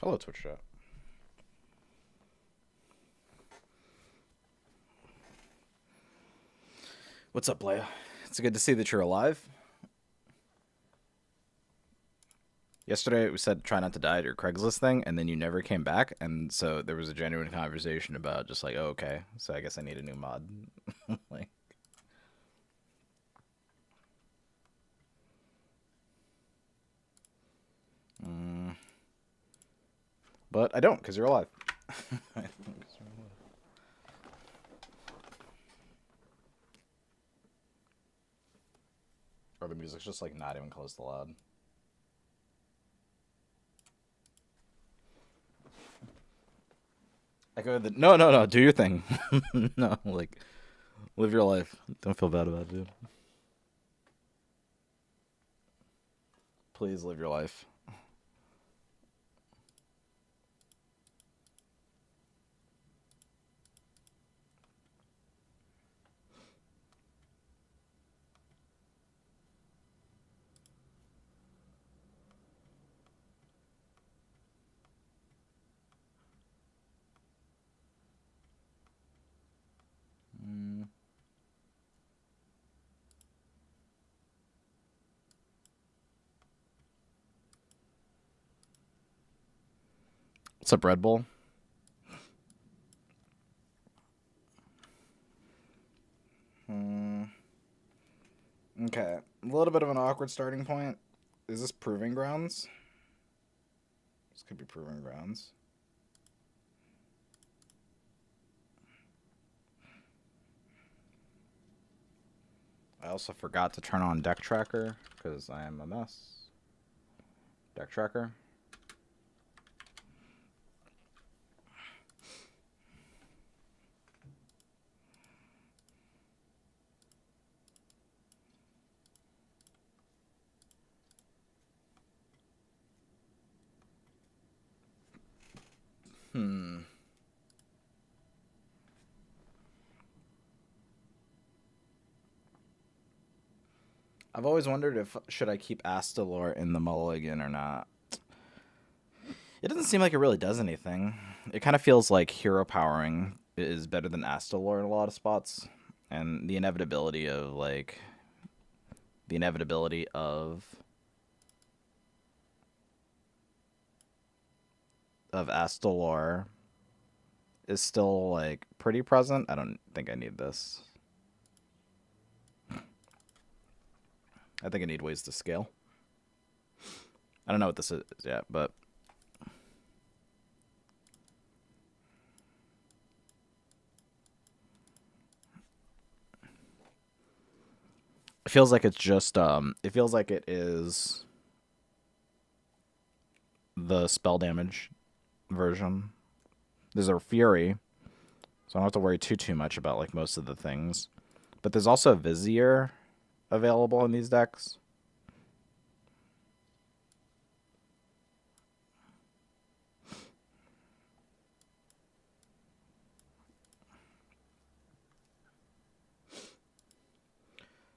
Hello, Twitch chat. What's up, Leia? It's good to see that you're alive. Yesterday, we said try not to die at your Craigslist thing, and then you never came back, and so there was a genuine conversation about just like, oh, okay, so I guess I need a new mod. Like, but I don't, because you're alive. Or the music's just like not even close to loud. Echo the no, do your thing. No, like live your life. Don't feel bad about it, dude. Please live your life. What's up, Red Bull? Okay, a little bit of an awkward starting point. Is this Proving Grounds? This could be Proving Grounds. I also forgot to turn on Deck Tracker because I am a mess. Deck Tracker. I've always wondered if should I keep Astalor in the mulligan or not. It doesn't seem like it really does anything. It kind of feels like hero powering is better than Astalor in a lot of spots, and the inevitability of Astalor is still like pretty present. I don't think I need this. I think I need ways to scale. I don't know what this is yet, but it feels like it's just it feels like it is the spell damage version. There's a Fury, so I don't have to worry too much about like most of the things. But there's also a Vizier available in these decks.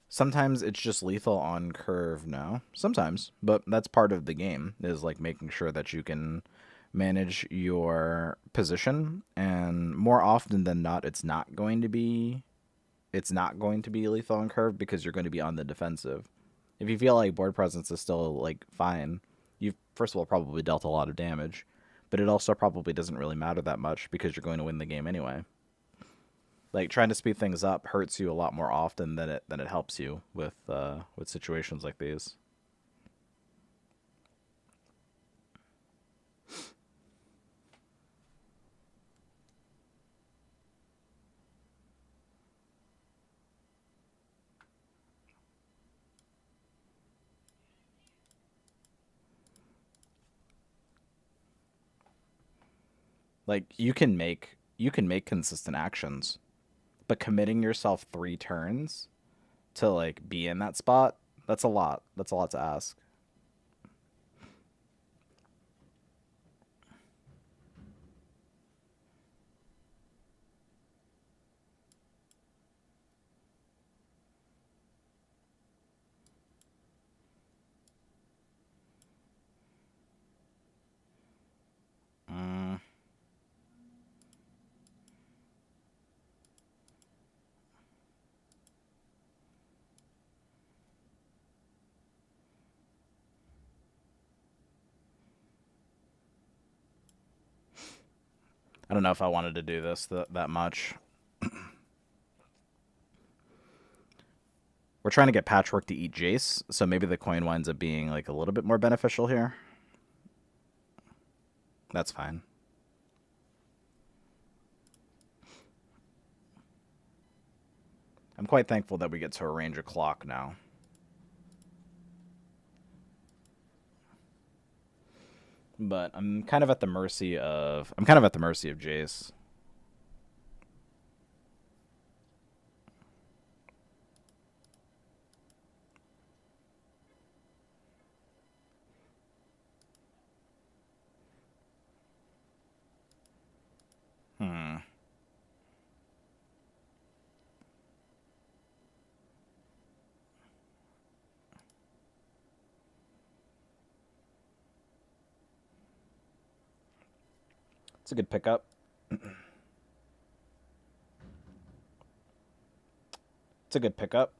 Sometimes it's just lethal on curve now. Sometimes, but that's part of the game, is like making sure that you can manage your position, and more often than not it's not going to be lethal on curve because you're going to be on the defensive. If you feel like board presence is still like fine, you've first of all probably dealt a lot of damage, but it also probably doesn't really matter that much because you're going to win the game anyway. Like trying to speed things up hurts you a lot more often than it helps you with situations like these. Like you can make consistent actions, but committing yourself 3 turns to like be in that spot, that's a lot. That's a lot to ask. I don't know if I wanted to do this that much. We're trying to get Patchwork to eat Jace, so maybe the coin winds up being like a little bit more beneficial here. That's fine. I'm quite thankful that we get to arrange a clock now. But I'm kind of at the mercy of Jace. It's a good pickup. It's a good pickup.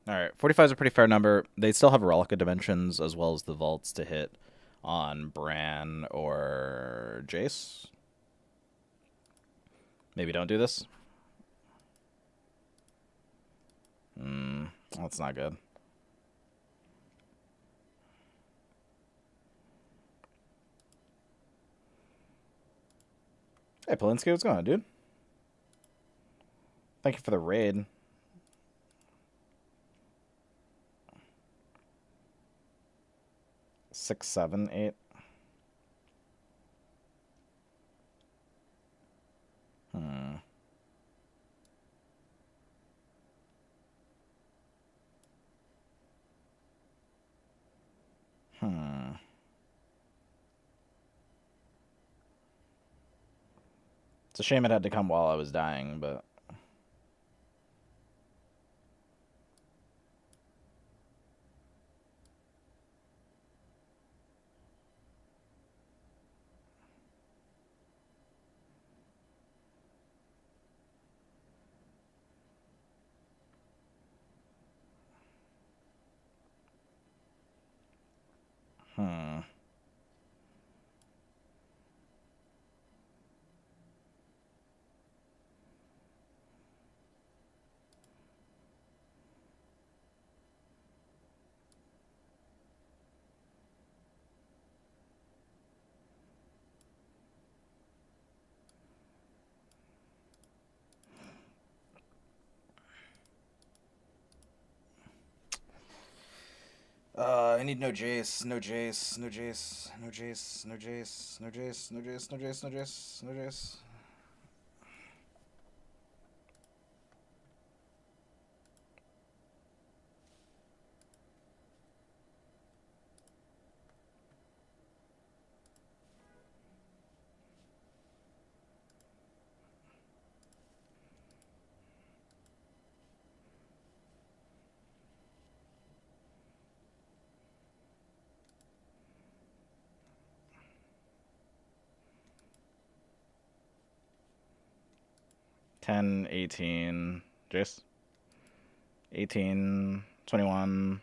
Alright, 45 is a pretty fair number. They still have Relica Dimensions as well as the Vaults to hit on Bran or Jace. Maybe don't do this. That's not good. Hey, Polinsky, what's going on, dude? Thank you for the raid. Six, 7, 8. It's a shame it had to come while I was dying, but... I need no Jace, no Jace, no Jace, no Jace, no Jace, no Jace, no Jace, no Jace, no Jace, no Jace. Ten, 18, Jace. 18, 21.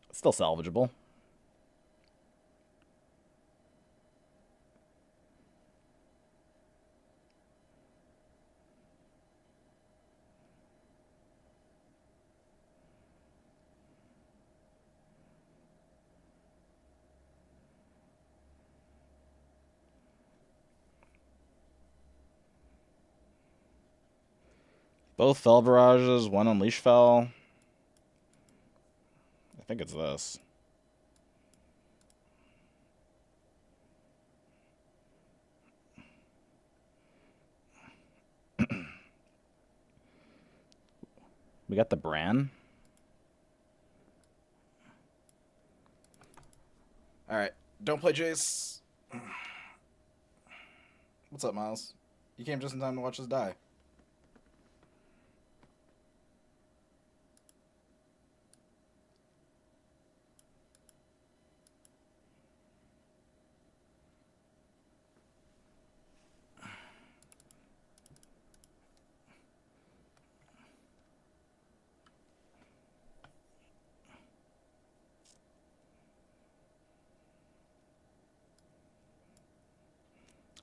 It's still salvageable. Both Fell Barrages, one Unleash Fell. I think it's this. We got the Bran. All right, don't play Jace. What's up, Miles? You came just in time to watch us die.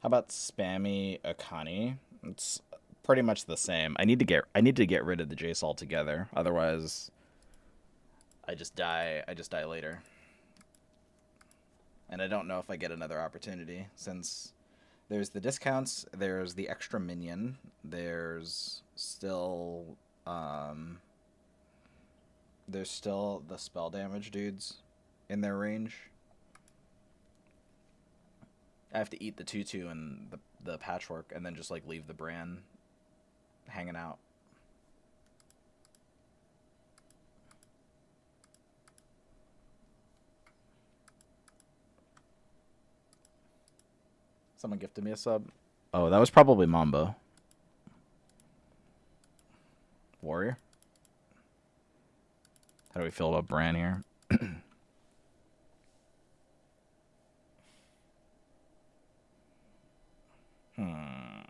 How about spammy Akani? It's pretty much the same. I need to get rid of the Jace altogether. Otherwise, I just die. I just die later. And I don't know if I get another opportunity since there's the discounts, there's the extra minion, there's still um there's still the spell damage dudes in their range. I have to eat the tutu and the patchwork and then just like leave the brand hanging out. Someone gifted me a sub. Oh, that was probably Mambo. Warrior. How do we feel about Bran here? Hmm.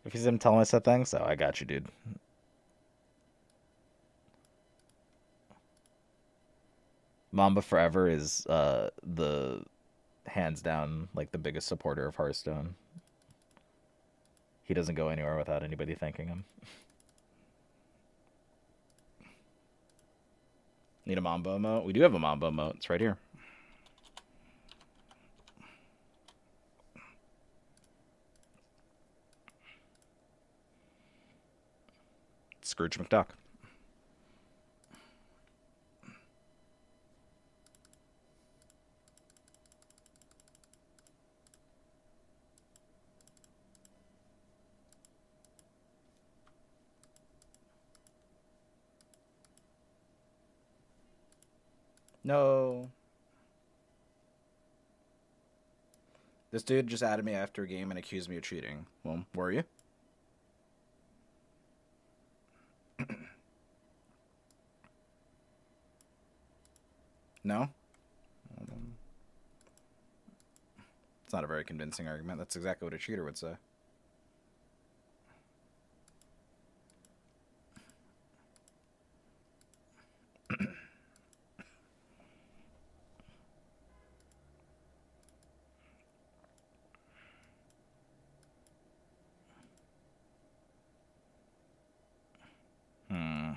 If he's him telling us that thing, so I got you, dude. Mamba Forever is the hands down like the biggest supporter of Hearthstone. He doesn't go anywhere without anybody thanking him. Need a Mamba emote? We do have a Mamba emote. It's right here. Scrooge McDuck. No. This dude just added me after a game and accused me of cheating. Well, were you? No? It's not a very convincing argument. That's exactly what a cheater would say. Hmm.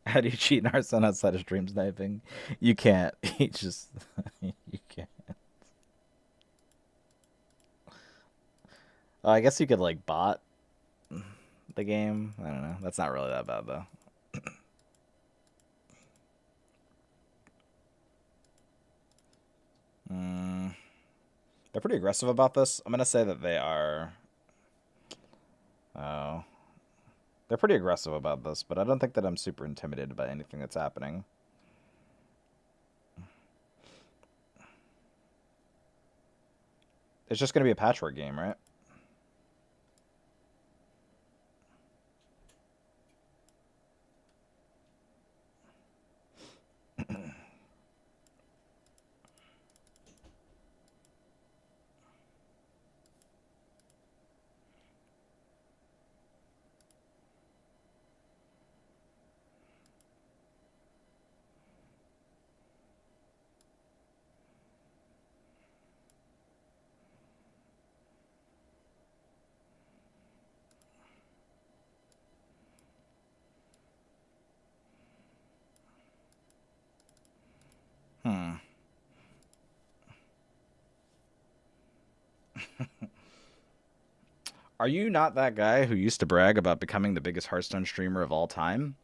How do you cheat in Hearthstone outside of stream sniping? You can't. You just you can't. Oh, I guess you could like bot the game. I don't know. That's not really that bad though. Mm, they're pretty aggressive about this. I'm gonna say that they are. Oh, they're pretty aggressive about this, but I don't think that I'm super intimidated by anything that's happening. It's just gonna be a patchwork game, right? Hmm. Are you not that guy who used to brag about becoming the biggest Hearthstone streamer of all time?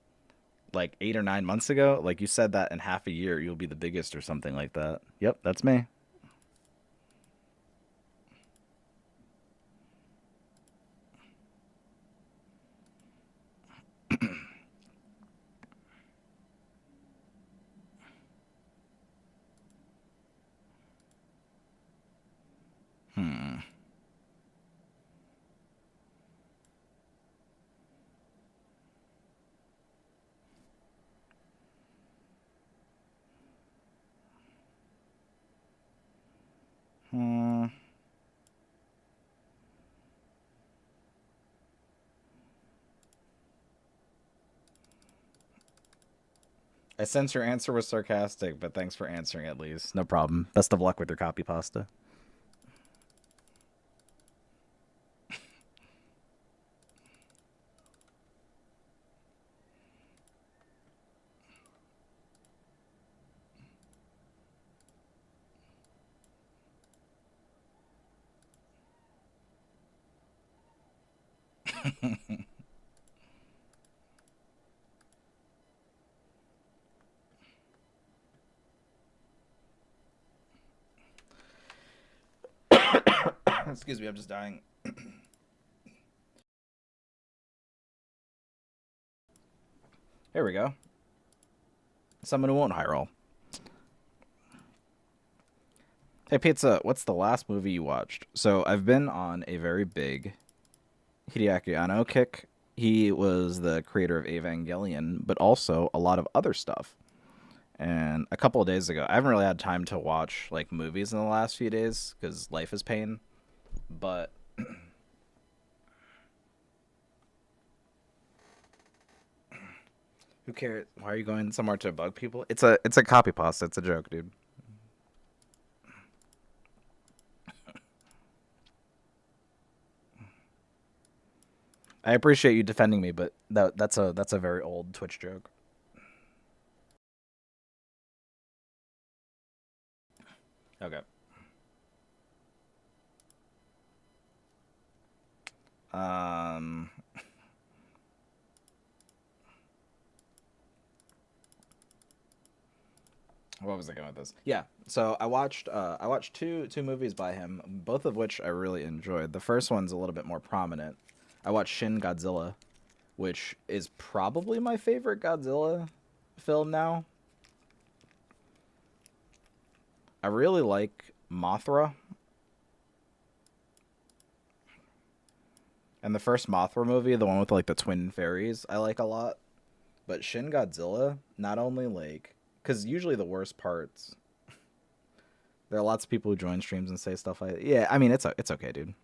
Like 8 or 9 months ago? Like you said that in half a year you'll be the biggest or something like that. Yep, that's me. I sense your answer was sarcastic, but thanks for answering at least. No problem. Best of luck with your copy pasta. Excuse me, I'm just dying. Here we go. Someone who won't high roll. Hey, Pizza, what's the last movie you watched? So, I've been on a very big Hideaki Anno kick. He was the creator of Evangelion, but also a lot of other stuff. And a couple of days ago, I haven't really had time to watch like movies in the last few days because life is pain. But who cares? Why are you going somewhere to bug people? It's a copy pasta. It's a joke, dude. I appreciate you defending me, but that's a very old Twitch joke. Okay. Um, what was I going with this? Yeah. So I watched two movies by him, both of which I really enjoyed. The first one's a little bit more prominent. I watched Shin Godzilla, which is probably my favorite Godzilla film now. I really like Mothra, and the first Mothra movie, the one with like the twin fairies, I like a lot. But Shin Godzilla, not only like, because usually the worst parts, there are lots of people who join streams and say stuff like, yeah, I mean it's okay, dude.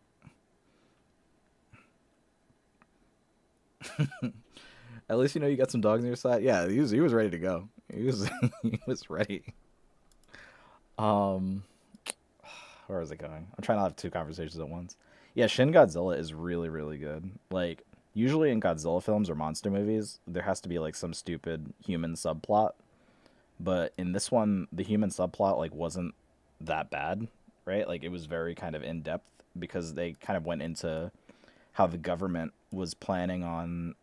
At least you know you got some dogs on your side. Yeah, he was ready to go. He was he was ready. Um, where is it going? I'm trying to have two conversations at once. Yeah, Shin Godzilla is really, really good. Like, usually in Godzilla films or monster movies, there has to be like some stupid human subplot. But in this one, the human subplot like wasn't that bad, right? Like it was very kind of in depth because they kind of went into how the government was planning on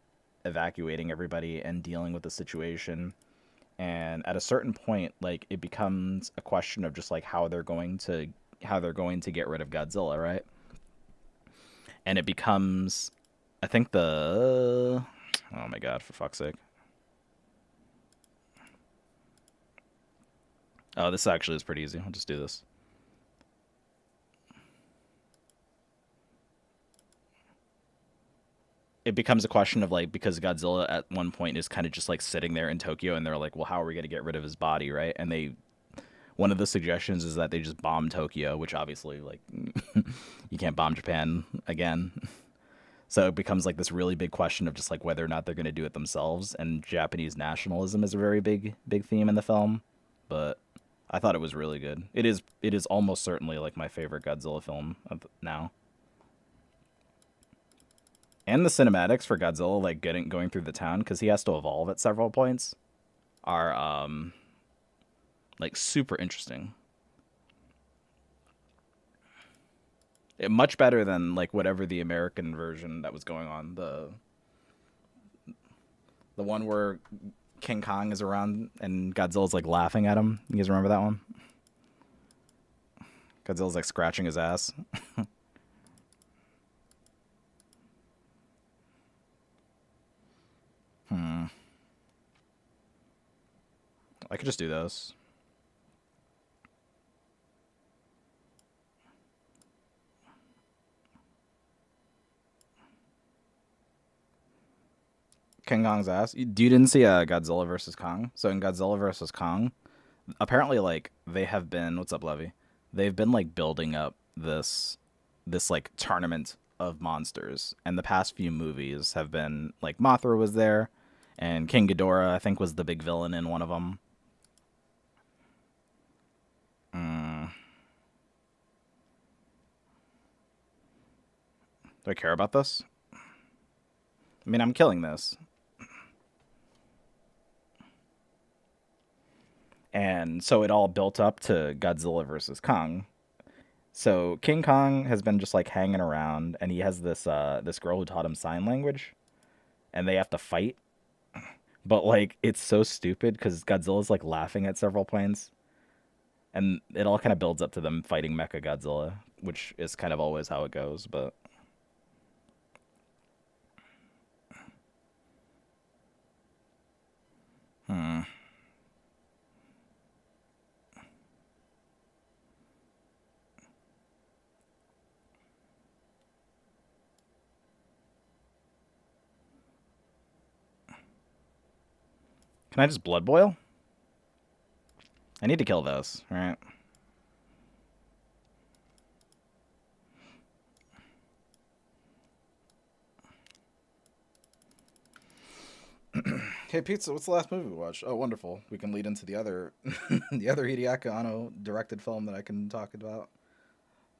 evacuating everybody and dealing with the situation. And at a certain point, like it becomes a question of just like how they're going to get rid of Godzilla, right? And it becomes, I think the, oh my god, for fuck's sake. Oh, this actually is pretty easy. I'll just do this. It becomes a question of like, because Godzilla at one point is kind of just like sitting there in Tokyo, and they're like, well, how are we going to get rid of his body, right? And they, one of the suggestions is that they just bomb Tokyo, which obviously like you can't bomb Japan again. So it becomes like this really big question of just like whether or not they're going to do it themselves. And Japanese nationalism is a very big theme in the film. But I thought it was really good. It is almost certainly like my favorite Godzilla film of now. And the cinematics for Godzilla like getting going through the town because he has to evolve at several points are like super interesting. Much better than like whatever the American version that was going on, the one where King Kong is around and Godzilla's like laughing at him. You guys remember that one? Godzilla's like scratching his ass. Hmm. I could just do those. King Kong's ass. You didn't see Godzilla versus Kong? So in Godzilla versus Kong, apparently like they have been, what's up, Levy? They've been like building up this like tournament of monsters, and the past few movies have been like Mothra was there, And King Ghidorah, I think, was the big villain in one of them. Do I care about this? I mean, I'm killing this. And so it all built up to Godzilla versus Kong. So King Kong has been just like hanging around, and he has this girl who taught him sign language, and they have to fight. But like it's so stupid because Godzilla's like laughing at several points, and it all kind of builds up to them fighting Mecha Godzilla, which is kind of always how it goes. But can I just blood boil? I need to kill this, right? Hey Pizza, what's the last movie we watched? Oh, wonderful. We can lead into the other the other Hideaki Anno directed film that I can talk about.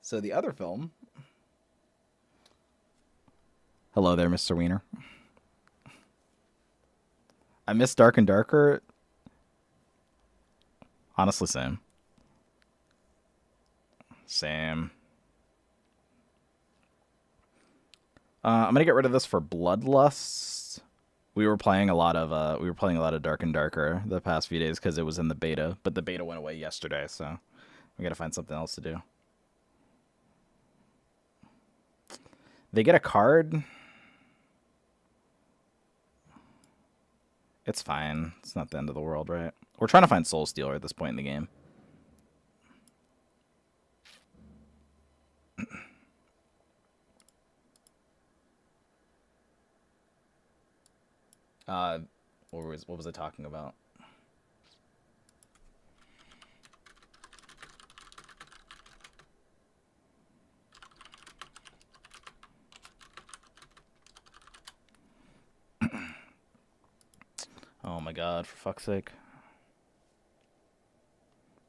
So the other film. Hello there, Mr. Wiener. I miss Dark and Darker. Honestly, same. Same. I'm gonna get rid of this for Bloodlust. We were playing a lot of Dark and Darker the past few days because it was in the beta, but the beta went away yesterday, so we gotta find something else to do. They get a card. It's fine. It's not the end of the world, right? We're trying to find Soul Stealer at this point in the game. What was I talking about? Oh my god, for fuck's sake.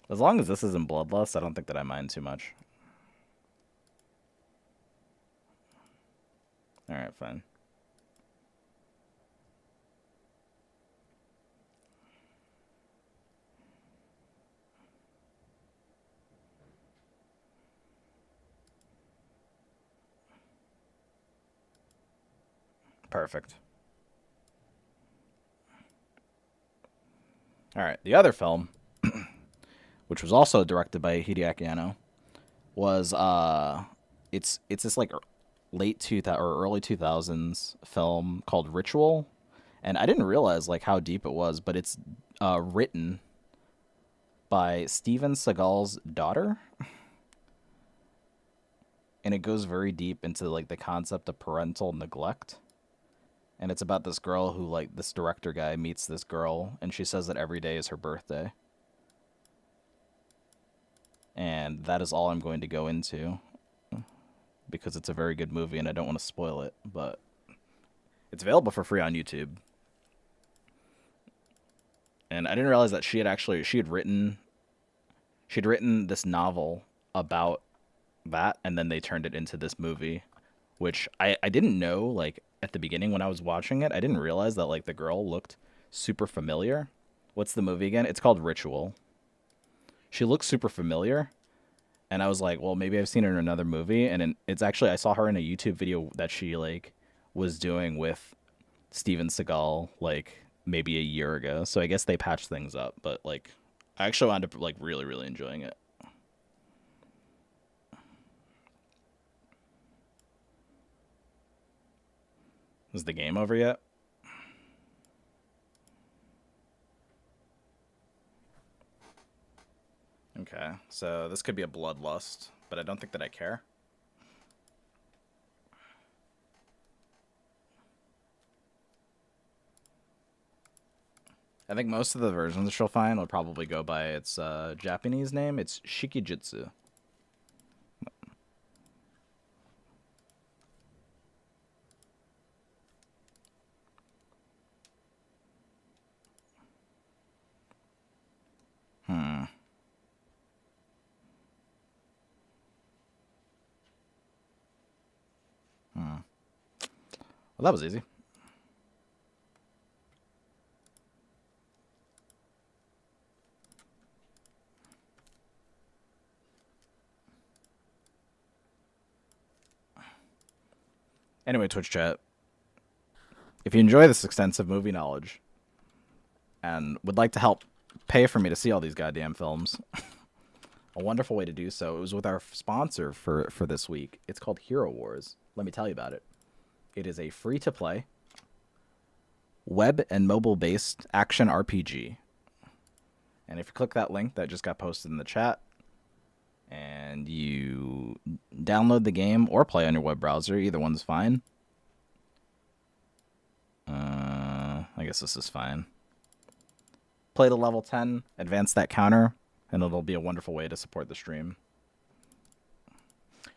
As long as this isn't Bloodlust, I don't think that I mind too much. Alright, fine. Perfect. Alright, the other film, which was also directed by Hideaki Anno, was it's this like late 2000 or early 2000s film called Ritual, and I didn't realize like how deep it was, but it's written by Steven Seagal's daughter, and it goes very deep into like the concept of parental neglect. And it's about this girl who, like, this director guy meets this girl, and she says that every day is her birthday. And that is all I'm going to go into, because it's a very good movie, and I don't want to spoil it, but it's available for free on YouTube. And I didn't realize that she had written this novel about that, and then they turned it into this movie, which I didn't know, like, at the beginning when I was watching it. I didn't realize that, like, the girl looked super familiar. What's the movie again? It's called Ritual. She looks super familiar, and I was like, well, maybe I've seen her in another movie, and it's actually, I saw her in a YouTube video that she, like, was doing with Steven Seagal, like, maybe a year ago, so I guess they patched things up, but, like, I actually wound up, like, really, really enjoying it. Is the game over yet? Okay, so this could be a bloodlust, but I don't think that I care. I think most of the versions that she'll find will probably go by its Japanese name. It's Shikijutsu. Well, that was easy. Anyway, Twitch chat, if you enjoy this extensive movie knowledge and would like to help pay for me to see all these goddamn films, a wonderful way to do so. It was with our sponsor for this week. It's called HeroWars. Let me tell you about it. It is a free-to-play, web and mobile-based action RPG. And if you click that link that just got posted in the chat, and you download the game or play on your web browser, either one's fine. I guess this is fine. Play to level 10, advance that counter, and it'll be a wonderful way to support the stream.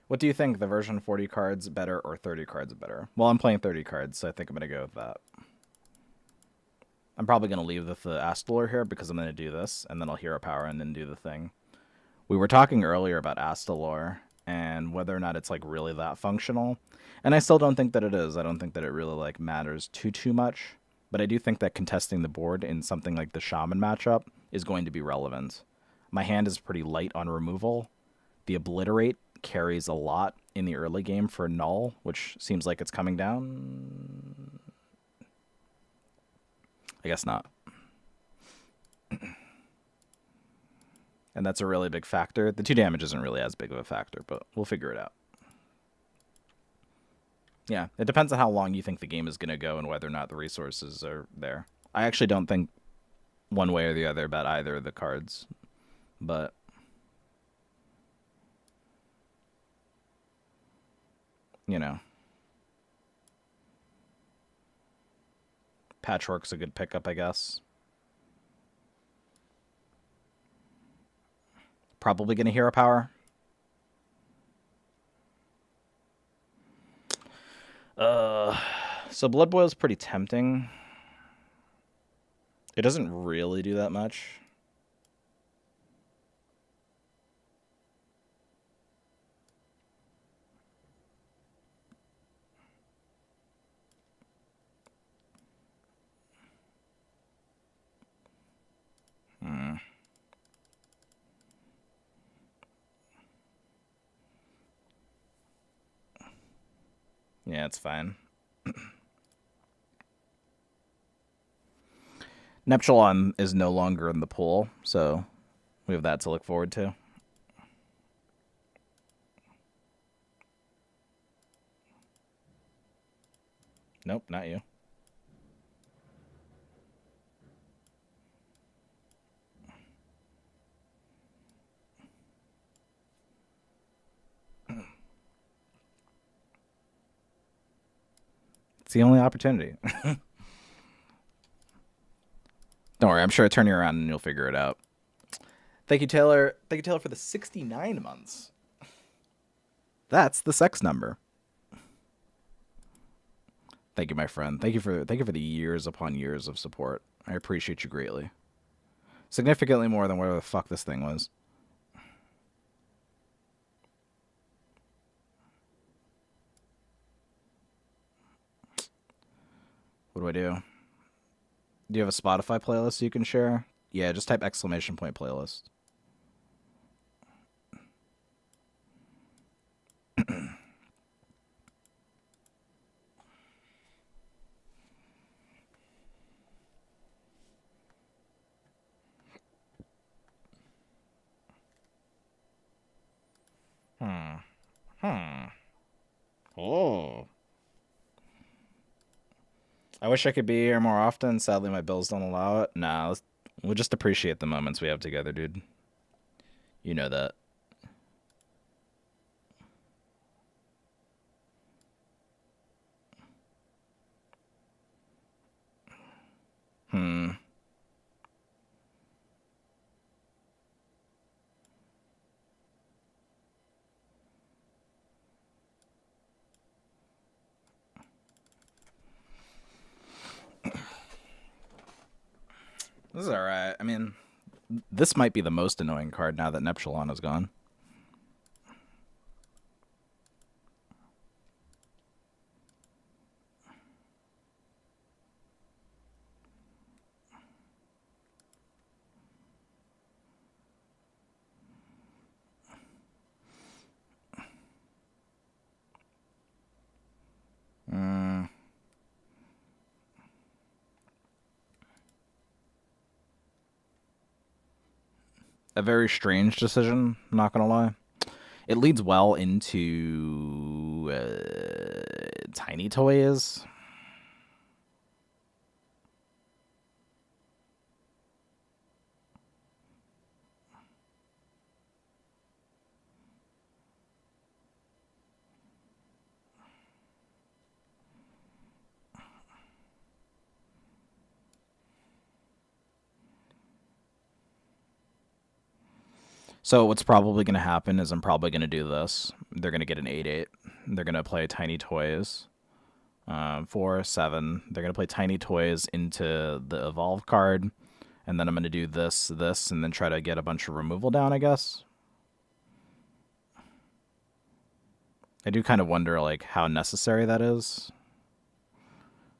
What do you think? The version 40 cards better or 30 cards better? Well, I'm playing 30 cards, so I think I'm going to go with that. I'm probably going to leave the Astalor here because I'm going to do this, and then I'll hero power and then do the thing. We were talking earlier about Astalor and whether or not it's like really that functional, and I still don't think that it is. I don't think that it really like matters too much, but I do think that contesting the board in something like the Shaman matchup is going to be relevant. My hand is pretty light on removal. The Obliterate carries a lot in the early game for Null, which seems like it's coming down. I guess not. And that's a really big factor. The 2 damage isn't really as big of a factor, but we'll figure it out. Yeah, it depends on how long you think the game is going to go and whether or not the resources are there. I actually don't think one way or the other about either of the cards, but you know, Patchwork's a good pickup, I guess. Probably going to hero power. So Blood Boil is pretty tempting. It doesn't really do that much. Yeah, it's fine. Neptulon is no longer in the pool, so we have that to look forward to. Nope, not you. It's the only opportunity. Don't worry, I'm sure it'll turn you around and you'll figure it out. Thank you, Taylor. Thank you, Taylor, for the 69 months. That's the sex number. Thank you, my friend. Thank you for the years upon years of support. I appreciate you greatly. Significantly more than whatever the fuck this thing was. What do I do? Do you have a Spotify playlist you can share? Yeah, just type !playlist. Oh. I wish I could be here more often. Sadly, my bills don't allow it. Nah, we'll just appreciate the moments we have together, dude. You know that. This is alright. I mean, this might be the most annoying card now that Neptulon is gone. A very strange decision, not gonna lie. It leads well into tiny toys. So what's probably going to happen is I'm probably going to do this. They're going to get an 8-8. They're going to play Tiny Toys. 4, 7. They're going to play Tiny Toys into the Evolve card. And then I'm going to do this, and then try to get a bunch of removal down, I guess. I do kind of wonder, like, how necessary that is.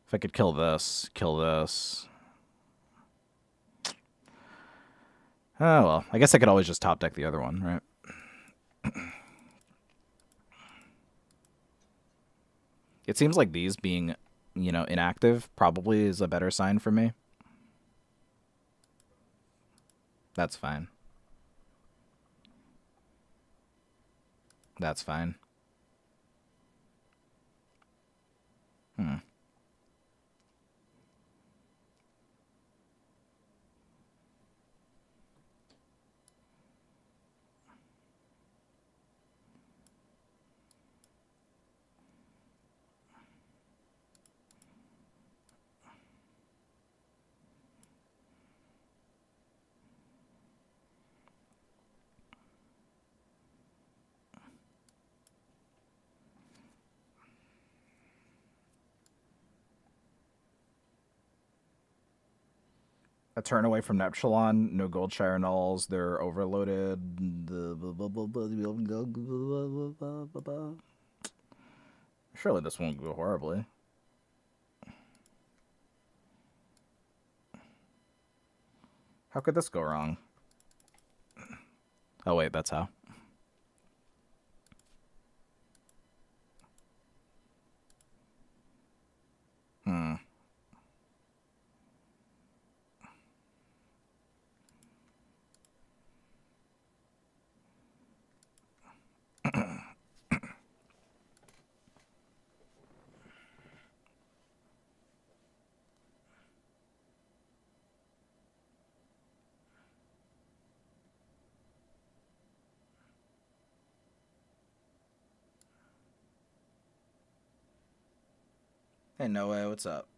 If I could kill this, kill this. Oh, well. I guess I could always just top deck the other one, right? It seems like these being, inactive probably is a better sign for me. That's fine. That's fine. A turn away from Neptulon, no Goldshire Nulls, they're overloaded. Surely this won't go horribly. How could this go wrong? Oh wait, that's how. Hey, Noah, what's up?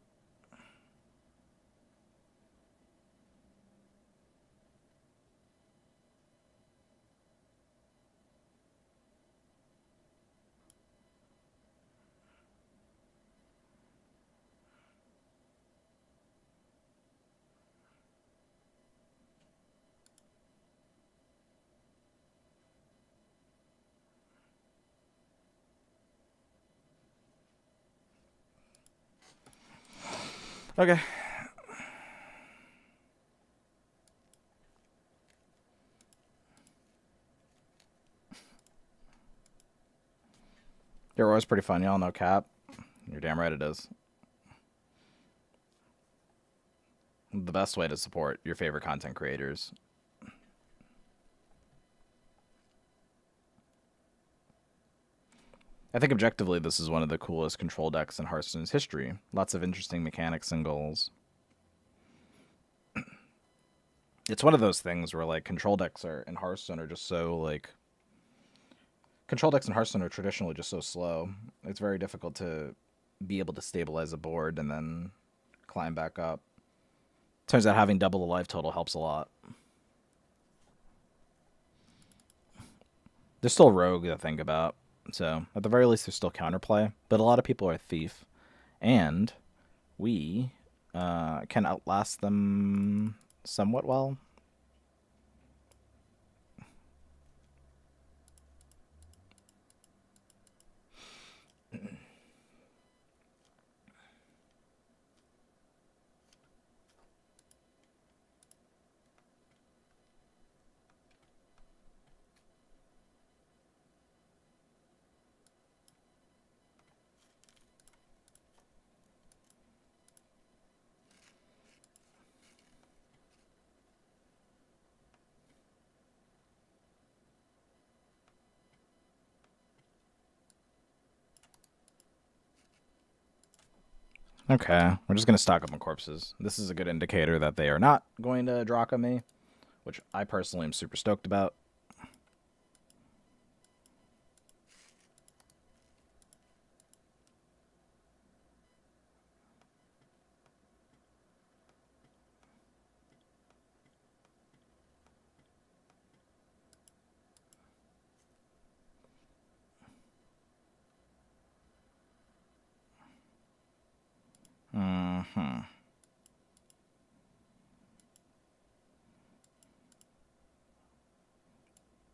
Okay. HeroWars pretty fun, y'all know Cap. You're damn right it is. The best way to support your favorite content creators. I think objectively this is one of the coolest control decks in Hearthstone's history. Lots of interesting mechanics and goals. It's one of those things where like control decks are in Hearthstone are just so like control decks in Hearthstone are traditionally just so slow. It's very difficult to be able to stabilize a board and then climb back up. Turns out having double the life total helps a lot. There's still Rogue to think about. So, at the very least, there's still counterplay. But a lot of people are Thief. And we can outlast them somewhat well. Okay, we're just gonna stock up on corpses. This is a good indicator that they are not going to Draka me, which I personally am super stoked about.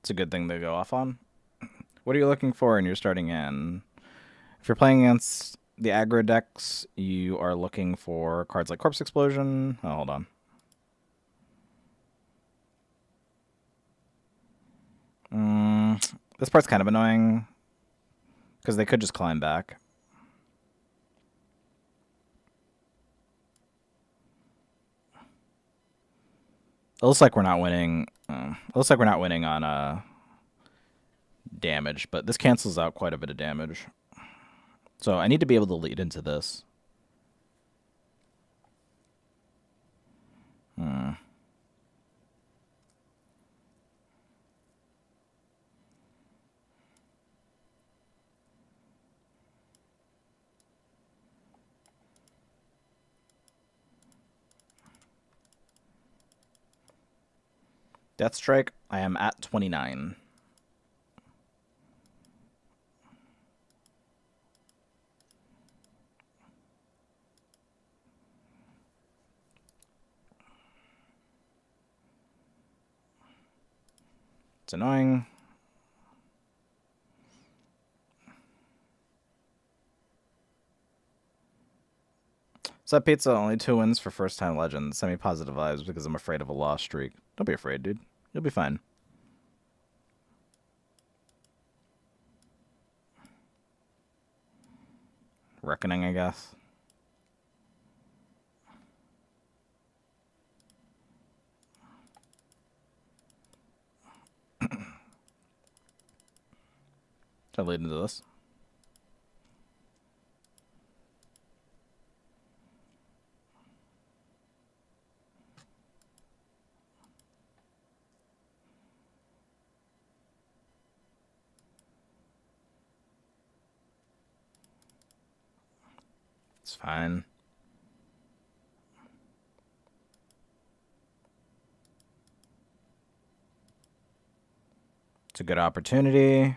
It's a good thing to go off on. What are you looking for in your starting in? If you're playing against the aggro decks, you are looking for cards like Corpse Explosion. Oh, hold on. This part's kind of annoying because they could just climb back. It looks like we're not winning. It looks like we're not winning on damage, but this cancels out quite a bit of damage. So I need to be able to lead into this. Death Strike, I am at 29. It's annoying. Sub Pizza, only 2 wins for first-time legends. Semi-positive vibes because I'm afraid of a loss streak. Don't be afraid, dude. You'll be fine. Reckoning, I guess. Should I lead into this? It's fine. It's a good opportunity.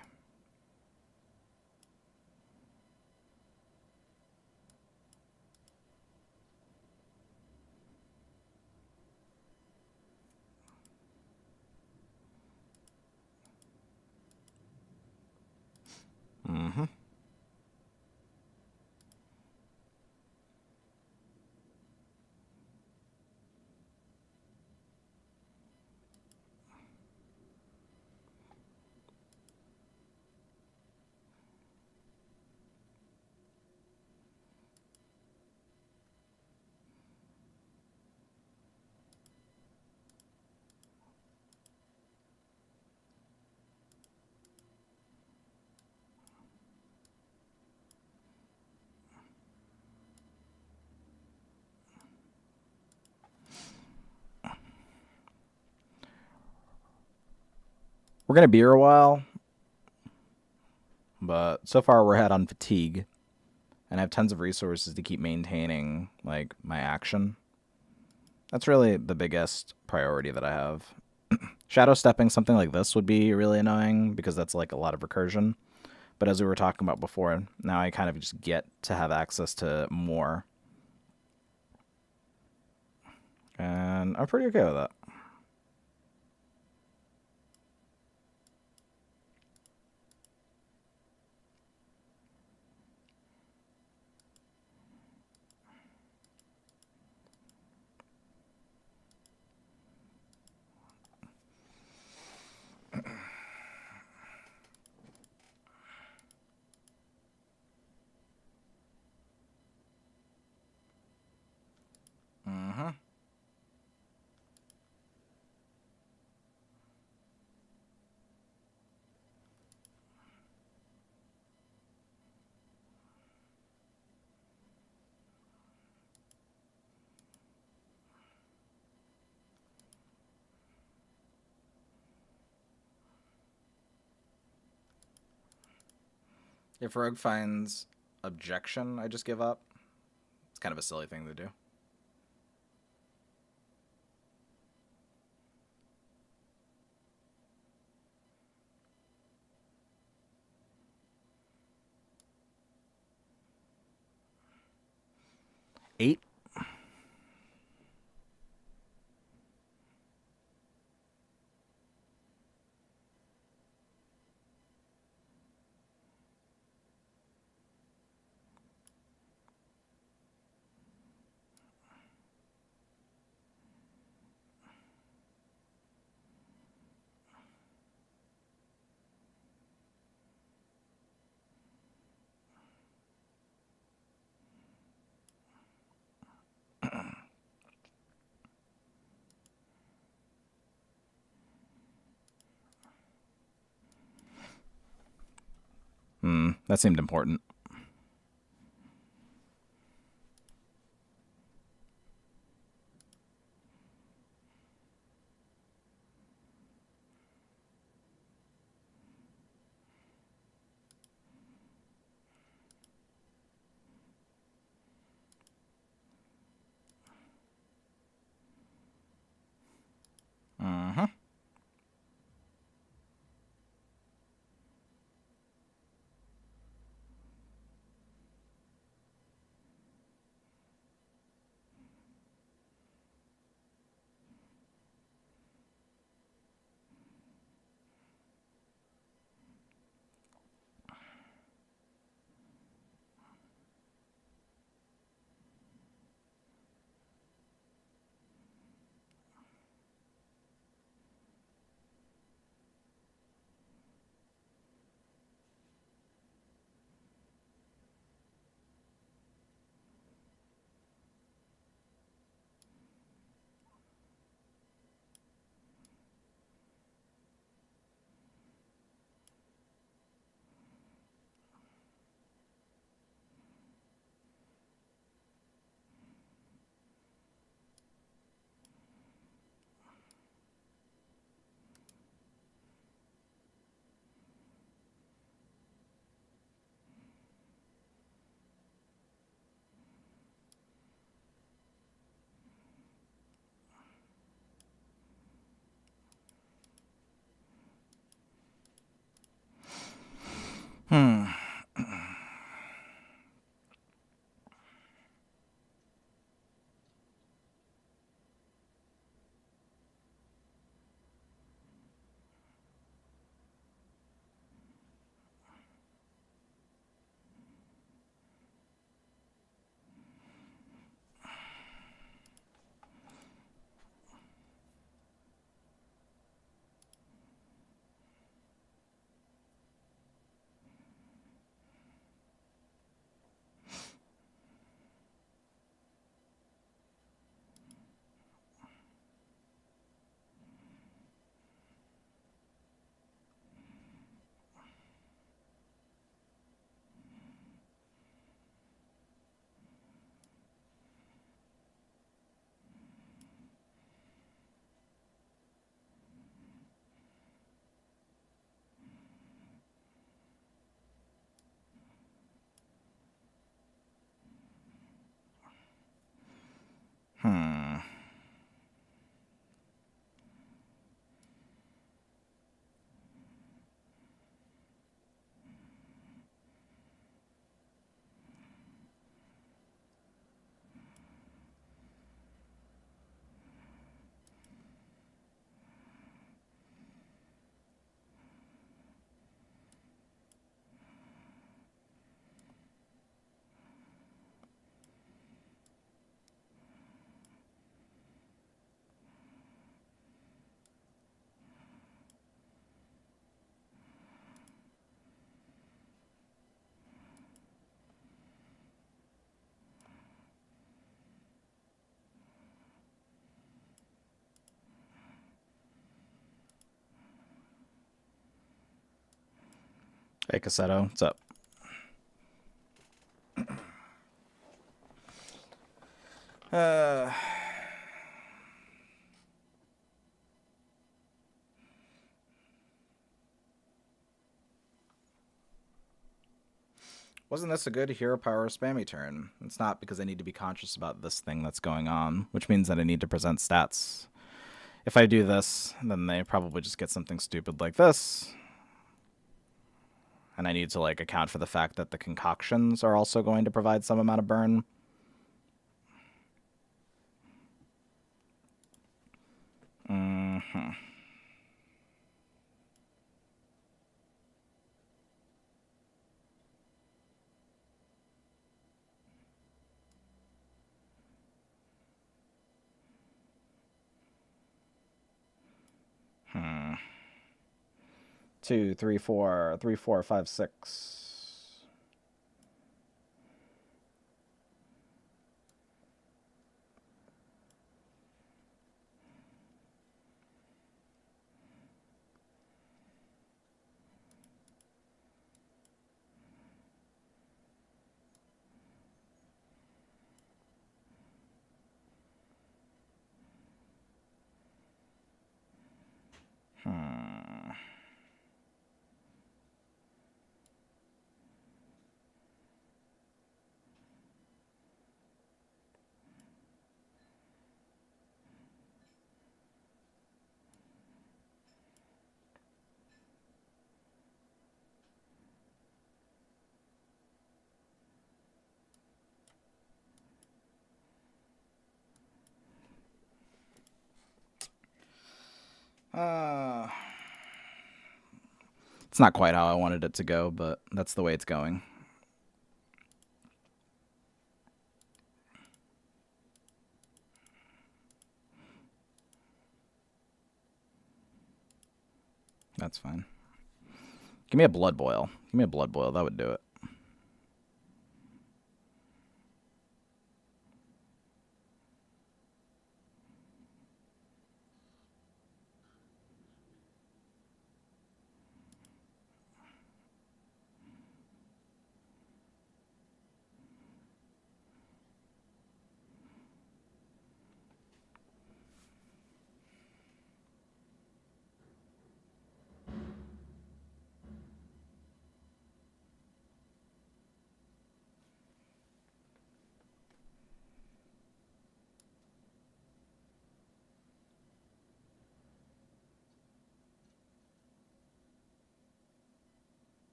We're going to be here a while, but so far we're ahead on fatigue, and I have tons of resources to keep maintaining, like, my action. That's really the biggest priority that I have. Shadow stepping something like this would be really annoying because that's like a lot of recursion. But as we were talking about before, now I kind of just get to have access to more. And I'm pretty okay with that. If Rogue finds objection, I just give up. It's kind of a silly thing to do. Eight. That seemed important. Uh-huh. Hey, Cassetto, what's up? Wasn't this a good hero power spammy turn? It's not, because I need to be conscious about this thing that's going on, which means that I need to present stats. If I do this, then they probably just get something stupid like this. And I need to like account for the fact that the concoctions are also going to provide some amount of burn. Mm-hmm. Hmm. 2, 3, 4, 3, 4, 5, 6. Hmm. It's not quite how I wanted it to go, but that's the way it's going. That's fine. Give me a blood boil. Give me a blood boil. That would do it.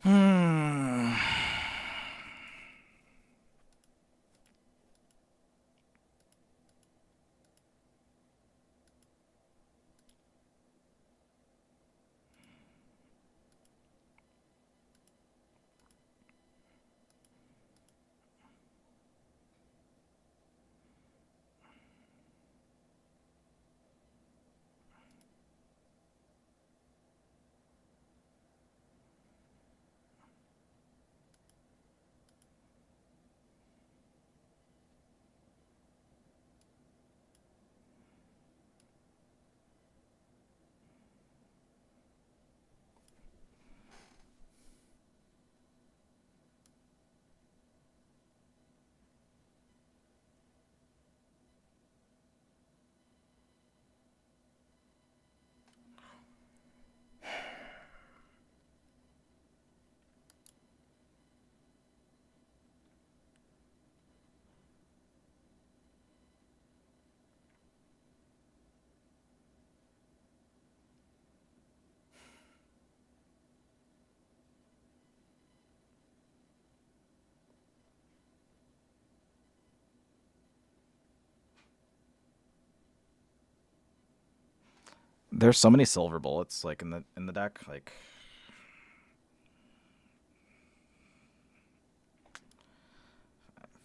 Hmm. There's so many silver bullets like in the deck. Like,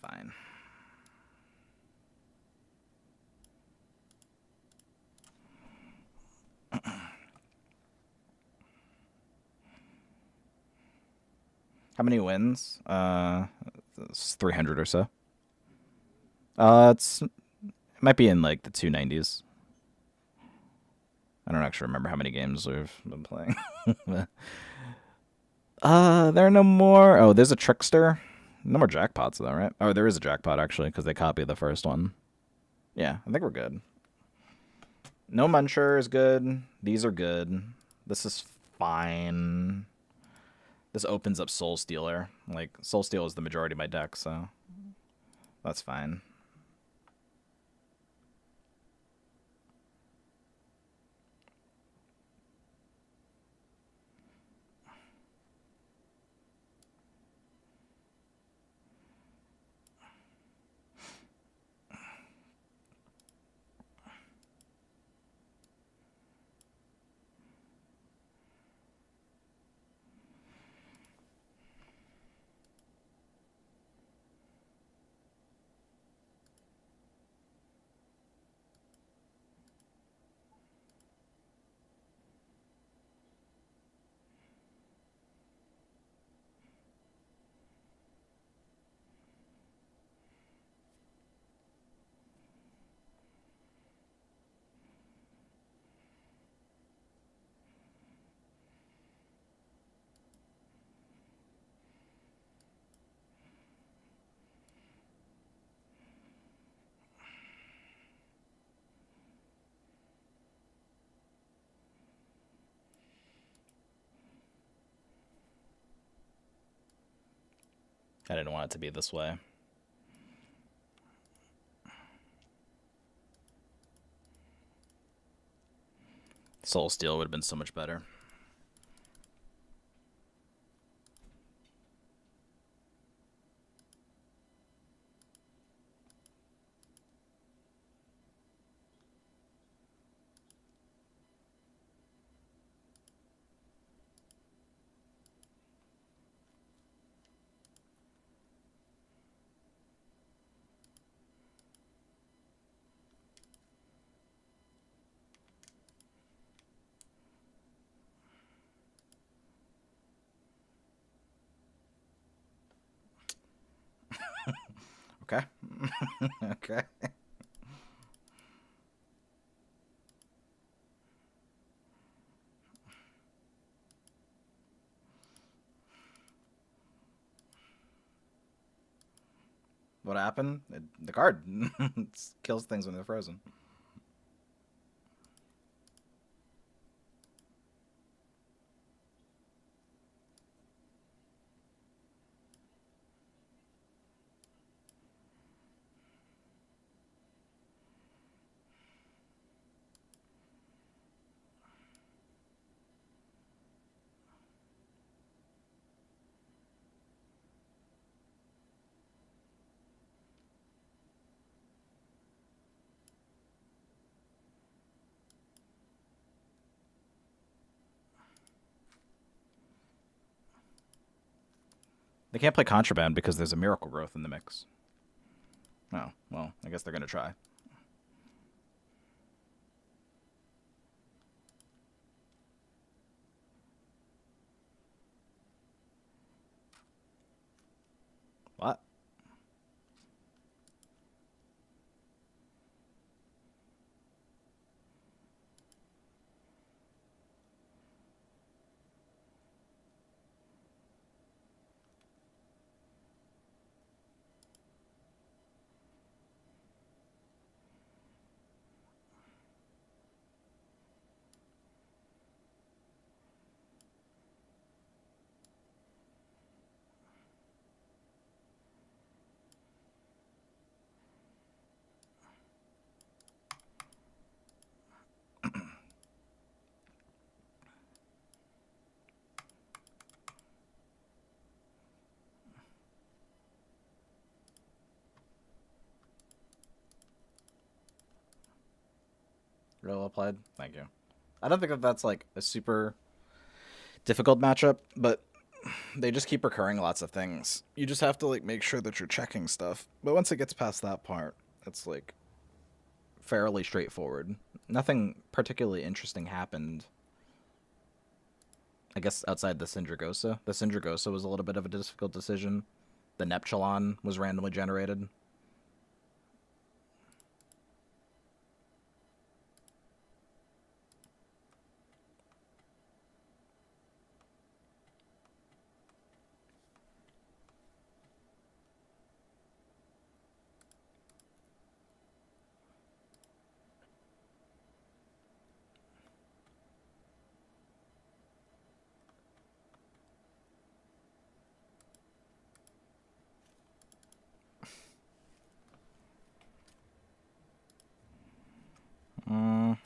fine. How many wins? It's 300 or so. It might be in like the 290s. I don't actually remember how many games we've been playing. There are no more. Oh, there's a trickster. No more jackpots though, right? Oh, there is a jackpot actually because they copied the first one. Yeah, I think we're good. No Muncher is good. These are good. This is fine. This opens up Soul Stealer. Like, Soul Steal is the majority of my deck, so that's fine. I didn't want it to be this way. Soul Steal would have been so much better. Okay. Okay. What happened? The card kills things when they're frozen. They can't play Contraband because there's a Miracle Growth in the mix. Oh, well, I guess they're going to try. What? Real well played. Thank you. I don't think that that's like a super difficult matchup, but they just keep recurring lots of things. You just have to like make sure that you're checking stuff. But once it gets past that part, it's like fairly straightforward. Nothing particularly interesting happened. I guess outside the Syndragosa. The Syndragosa was a little bit of a difficult decision. The Neptulon was randomly generated.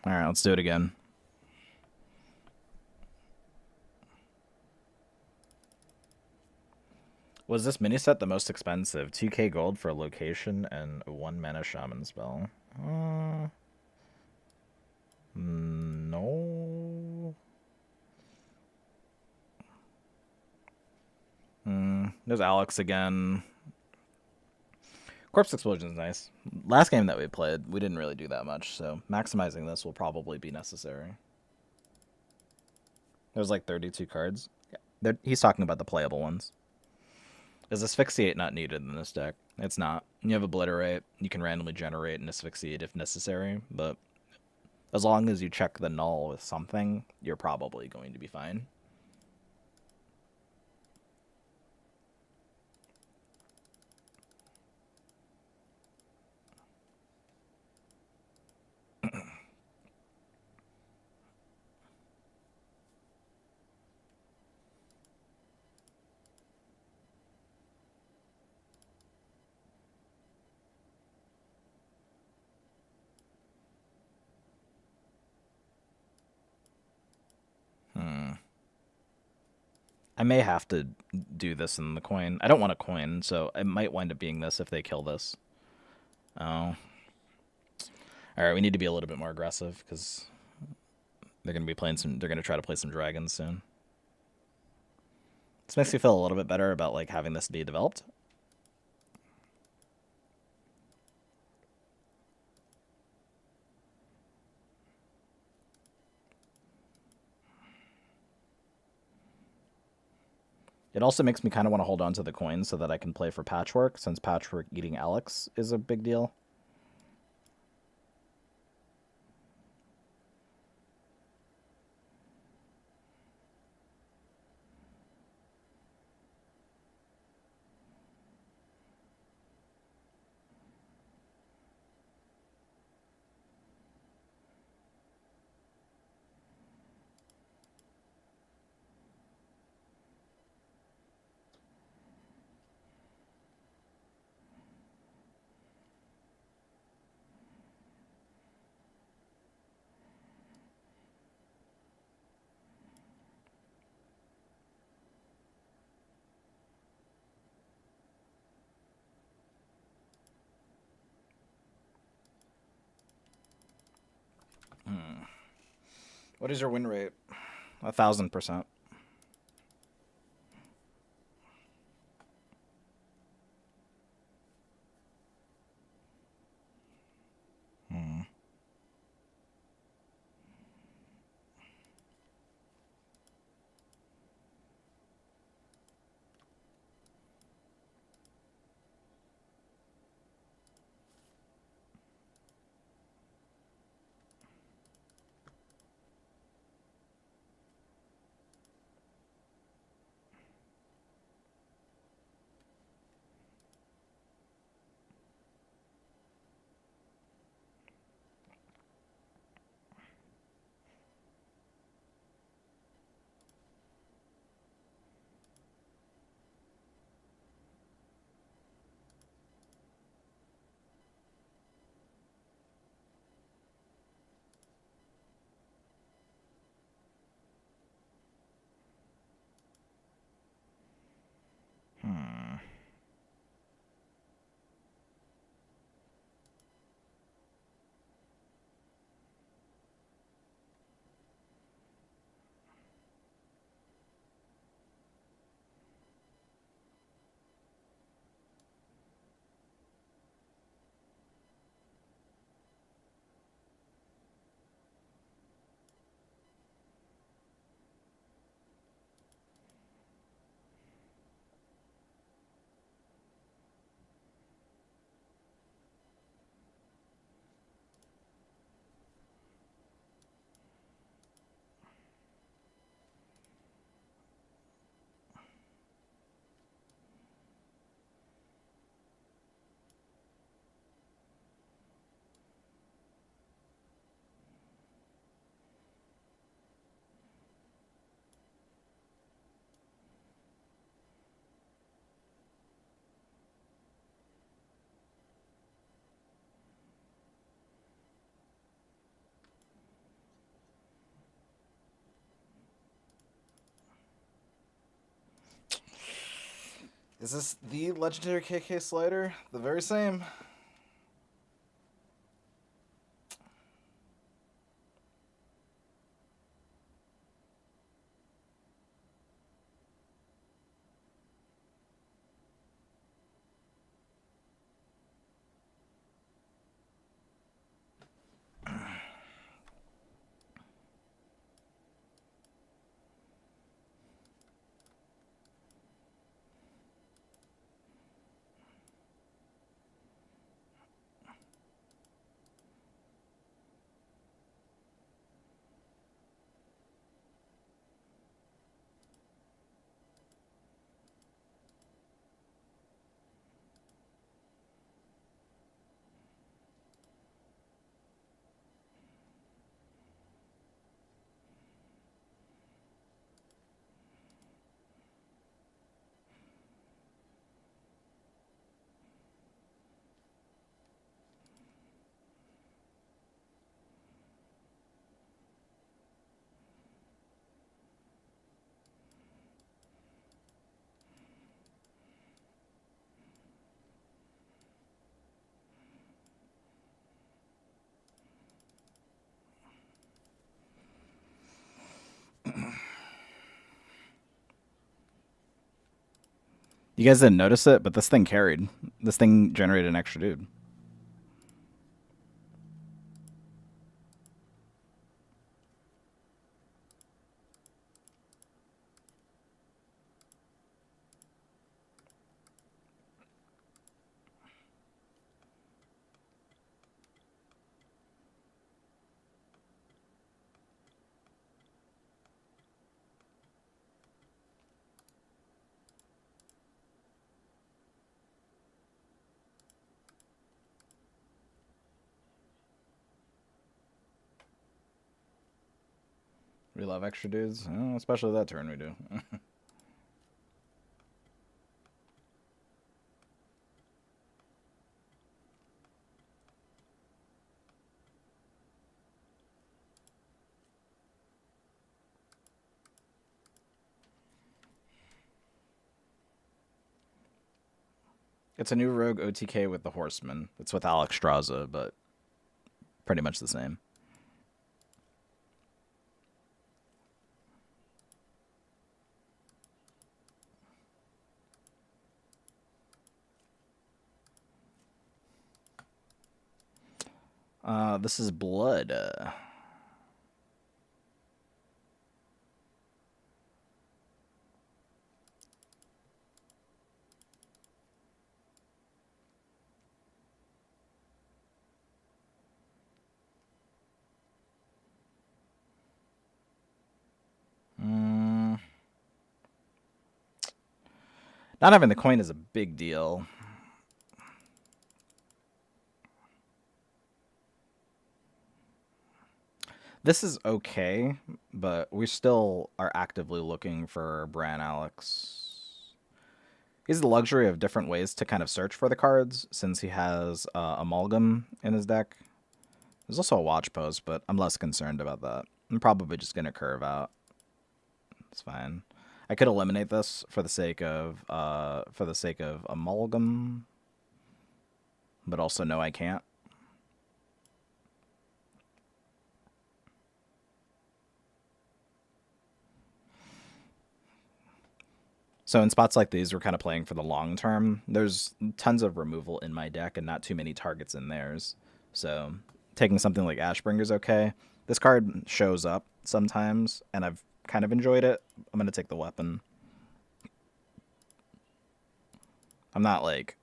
Alright, let's do it again. Was this mini set the most expensive? 2k gold for a location and a 1 mana shaman spell. No. There's Alex again. Corpse Explosion is nice. Last game that we played, we didn't really do that much, so maximizing this will probably be necessary. There's like 32 cards. Yeah. He's talking about the playable ones. Is Asphyxiate not needed in this deck? It's not. You have Obliterate. You can randomly generate an Asphyxiate if necessary, but as long as you check the null with something, you're probably going to be fine. I may have to do this in the coin. I don't want a coin, so it might wind up being this if they kill this. Oh. Alright, we need to be a little bit more aggressive, because they're going to be playing some... They're going to try to play some dragons soon. This makes me feel a little bit better about, like, having this be developed. It also makes me kind of want to hold on to the coins so that I can play for Patchwork, since Patchwork eating Alex is a big deal. What is your win rate? 1,000%. Is this the legendary KK slider? The very same. You guys didn't notice it, but this thing carried. This thing generated an extra dude. We love extra dudes, especially that turn we do. It's a new rogue OTK with the horseman. It's with Alex Straza, but pretty much the same. This is blood. Not having the coin is a big deal. This is okay, but we still are actively looking for Bran Alex. He has the luxury of different ways to kind of search for the cards, since he has Amalgam in his deck. There's also a Watch Post, but I'm less concerned about that. I'm probably just going to curve out. It's fine. I could eliminate this for the sake of Amalgam, but also no, I can't. So in spots like these, we're kind of playing for the long term. There's tons of removal in my deck and not too many targets in theirs. So taking something like Ashbringer's okay. This card shows up sometimes, and I've kind of enjoyed it. I'm going to take the weapon. I'm not like...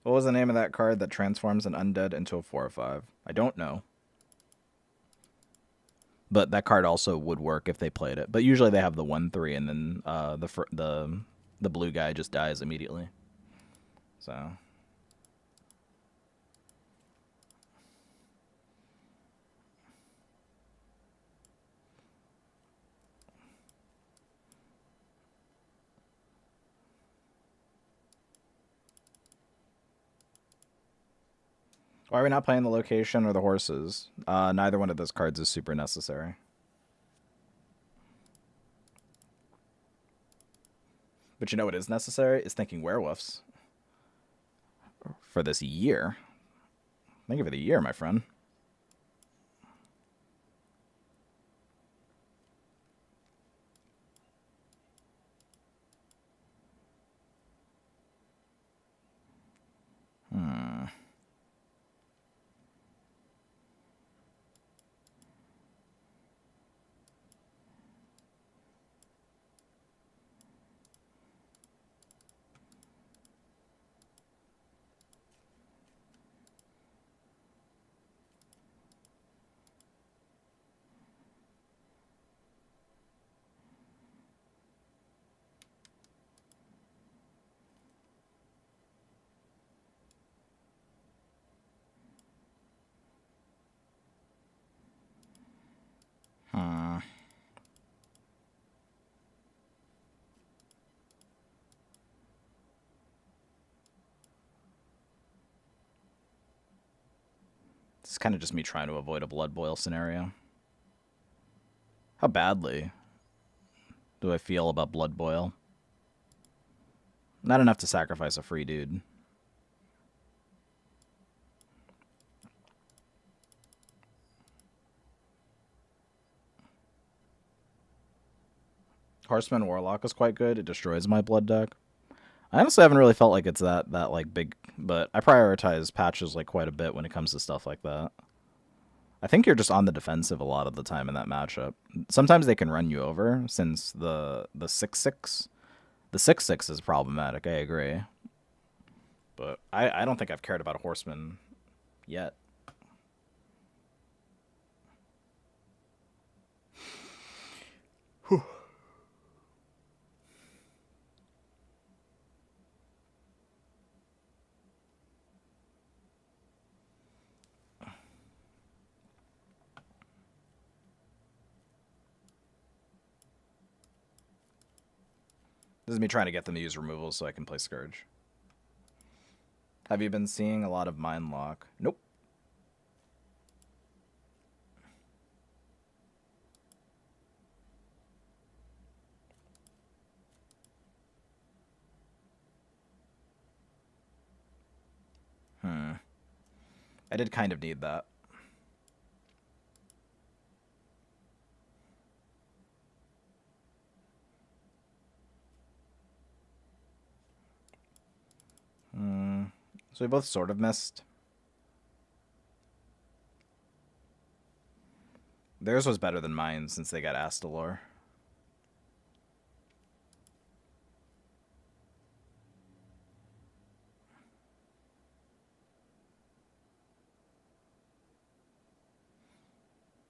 What was the name of that card that transforms an undead into a 4/5? I don't know. But that card also would work if they played it. But usually they have the 1/3, and then the blue guy just dies immediately. So... Why are we not playing the location or the horses? Neither one of those cards is super necessary. But you know what is necessary is thinking werewolves for this year. Thank you for the year, my friend. Hmm. Hmm. It's kind of just me trying to avoid a blood boil scenario. How badly do I feel about blood boil? Not enough to sacrifice a free dude. Horseman Warlock is quite good. It destroys my blood deck. I honestly haven't really felt like it's that like big, but I prioritize patches like quite a bit when it comes to stuff like that. I think you're just on the defensive a lot of the time in that matchup. Sometimes they can run you over since the 6/6. The 6/6 is problematic. I agree, but I don't think I've cared about a horseman yet. This is me trying to get them to use removals so I can play Scourge. Have you been seeing a lot of Mind Lock? Nope. I did kind of need that. So we both sort of missed. Theirs was better than mine since they got Astalor.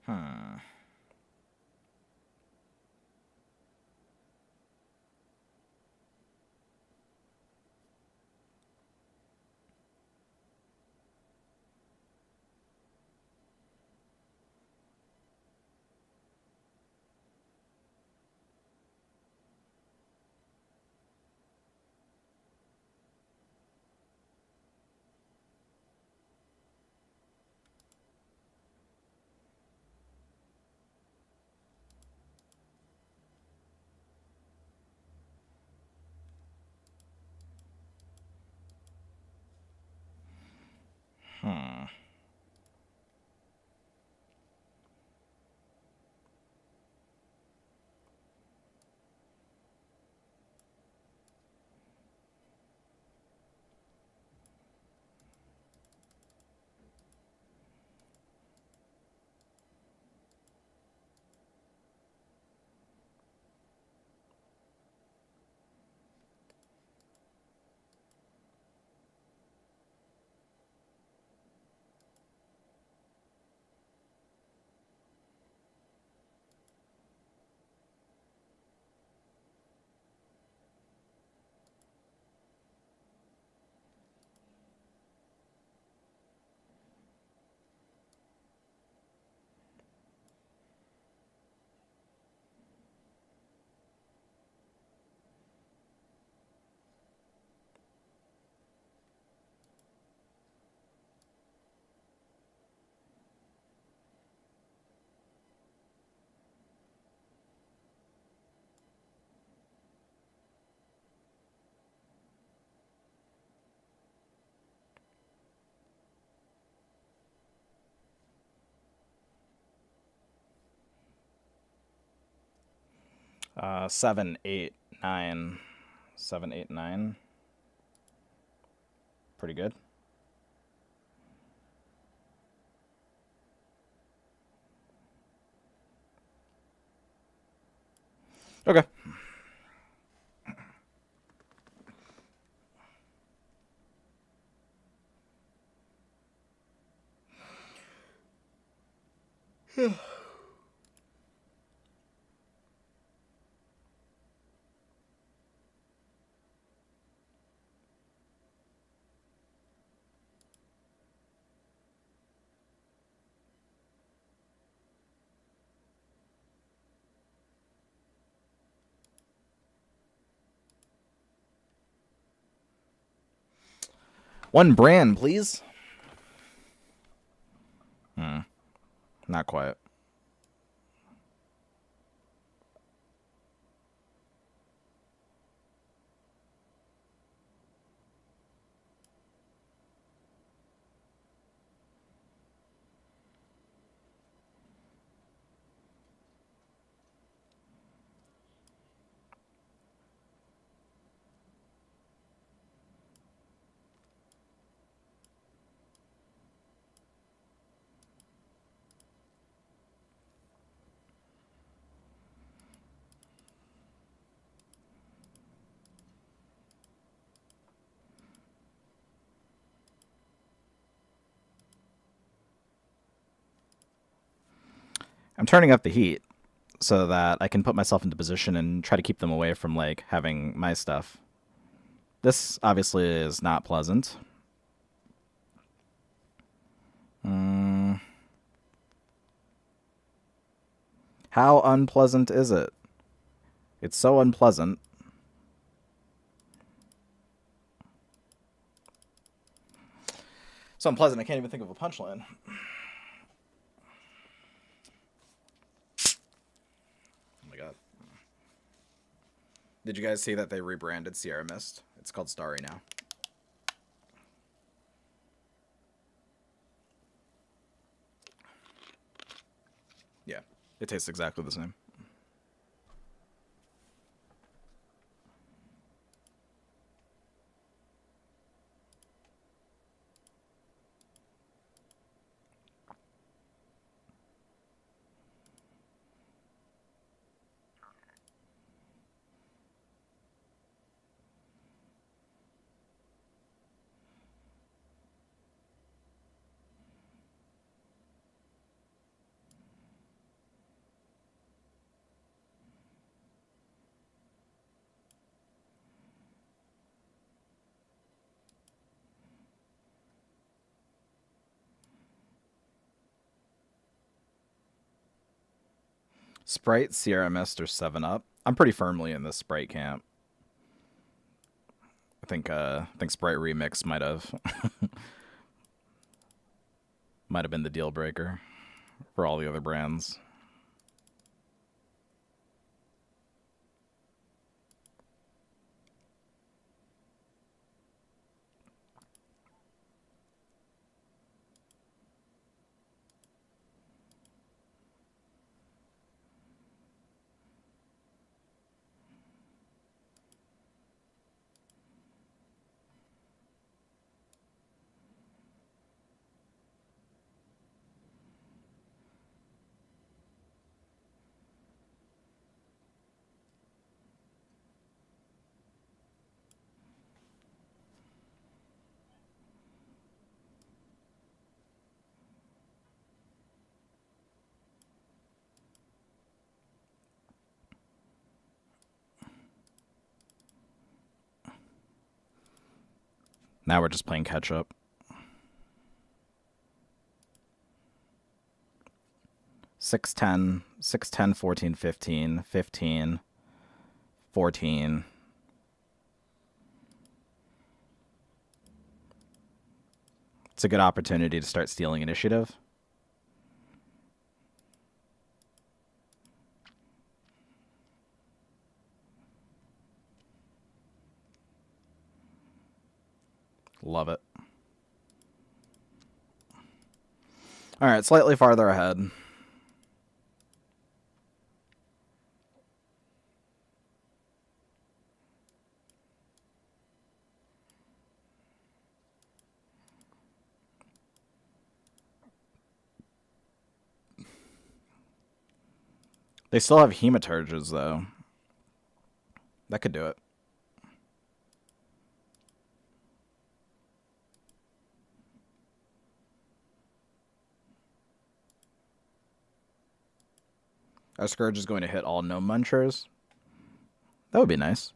Hmm. Hmm. 7, 8, 9. 7, 8, 9. Pretty good. Okay. One brand, please. Not quite. I'm turning up the heat so that I can put myself into position and try to keep them away from, like, having my stuff. This obviously is not pleasant. How unpleasant is it? It's so unpleasant. So unpleasant, I can't even think of a punchline. Oh my god. Did you guys see that they rebranded Sierra Mist? It's called Starry now. Yeah, it tastes exactly the same. Sprite, Sierra Mist, or 7-Up. I'm pretty firmly in the Sprite camp. I think Sprite Remix might have might have been the deal breaker for all the other brands. Now we're just playing catch up. 6-10, 6-10, 14, 15, 15, 14. It's a good opportunity to start stealing initiative. Love it. All right, slightly farther ahead. They still have hematurges, though. That could do it. Our Scourge is going to hit all no munchers. That would be nice.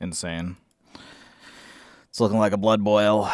Insane. It's looking like a blood boil.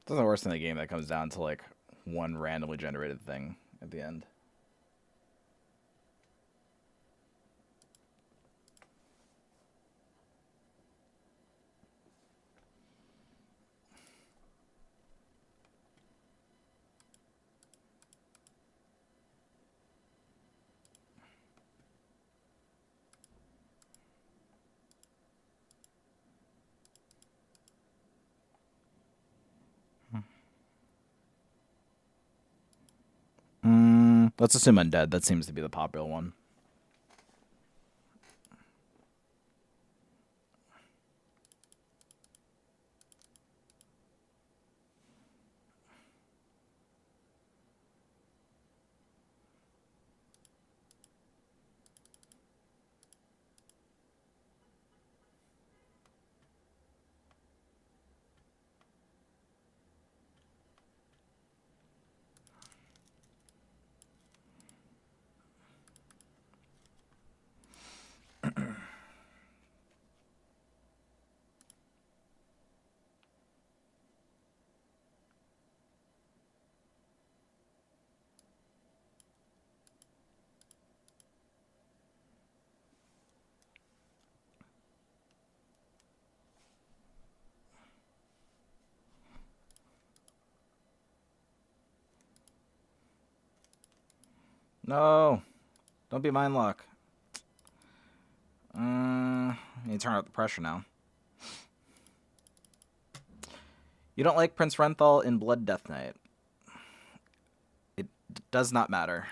It's nothing worse than a game that comes down to like one randomly generated thing at the end. Let's assume undead. That seems to be the popular one. No, don't be mind lock. You turn up the pressure now. You don't like Prince Renthal in Blood Death Knight. It does not matter.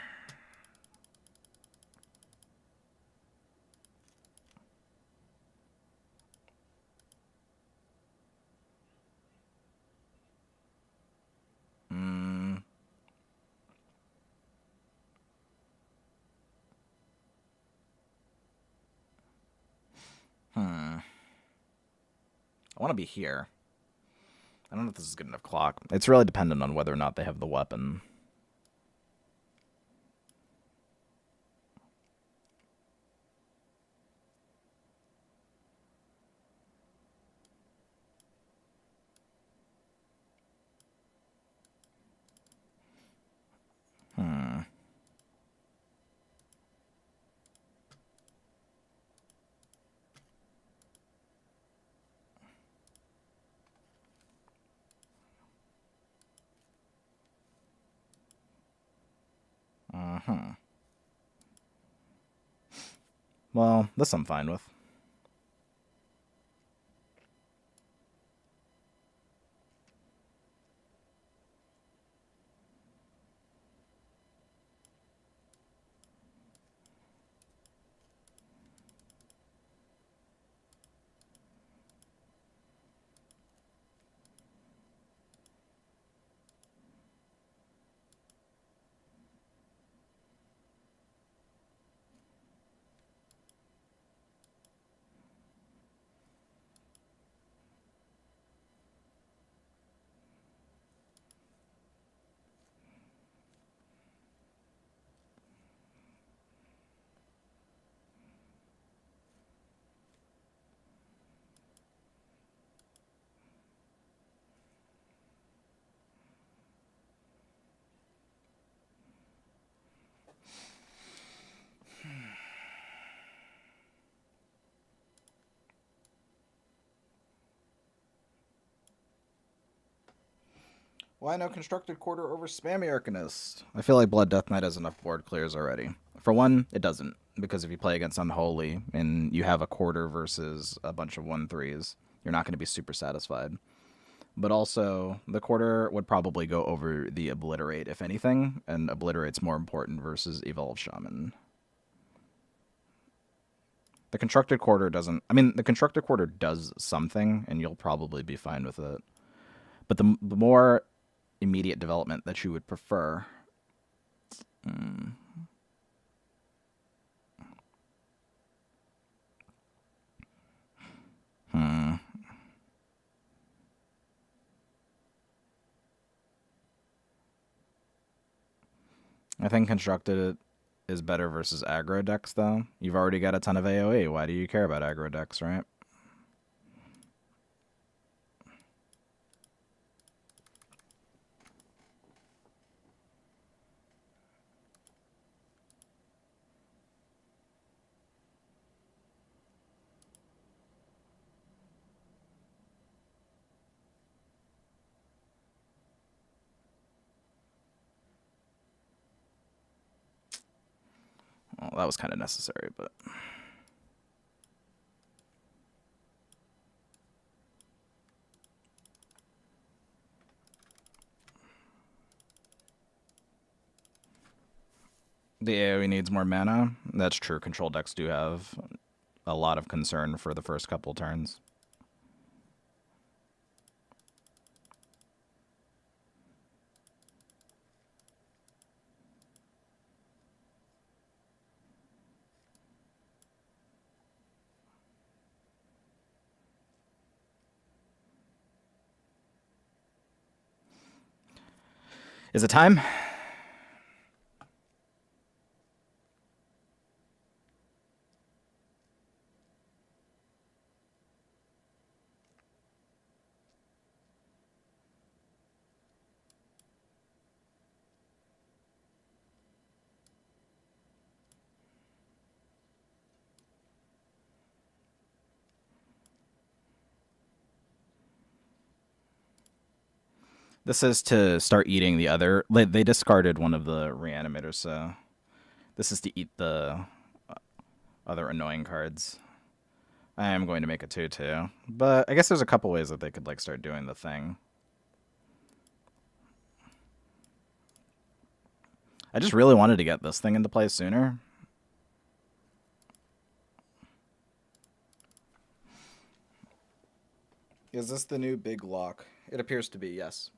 I want to be here. I don't know if this is good enough clock. It's really dependent on whether or not they have the weapon. Well, this I'm fine with. Why no constructed quarter over spammy Arcanist? I feel like Blood Death Knight has enough board clears already. For one, it doesn't, because if you play against Unholy and you have a quarter versus a bunch of 1/3s, you're not going to be super satisfied. But also, the quarter would probably go over the Obliterate, if anything, and Obliterate's more important versus Evolve Shaman. The constructed quarter doesn't... I mean, the constructed quarter does something, and you'll probably be fine with it. But the more immediate development that you would prefer... I think constructed is better versus aggro decks, though. You've already got a ton of AoE. Why do you care about aggro decks, right? that was kind of necessary, but... The AoE needs more mana. That's true. Control decks do have a lot of concern for the first couple turns. Is it time? This is to start eating the other... They discarded one of the reanimators, so... This is to eat the other annoying cards. I am going to make a 2/2. But I guess there's a couple ways that they could like start doing the thing. I just really wanted to get this thing into play sooner. Is this the new big lock? It appears to be, yes.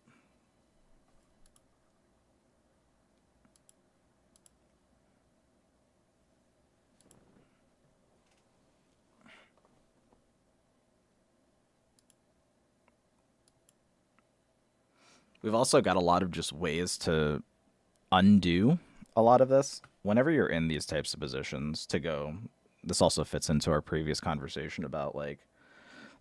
We've also got a lot of just ways to undo a lot of this. Whenever you're in these types of positions to go, this also fits into our previous conversation about like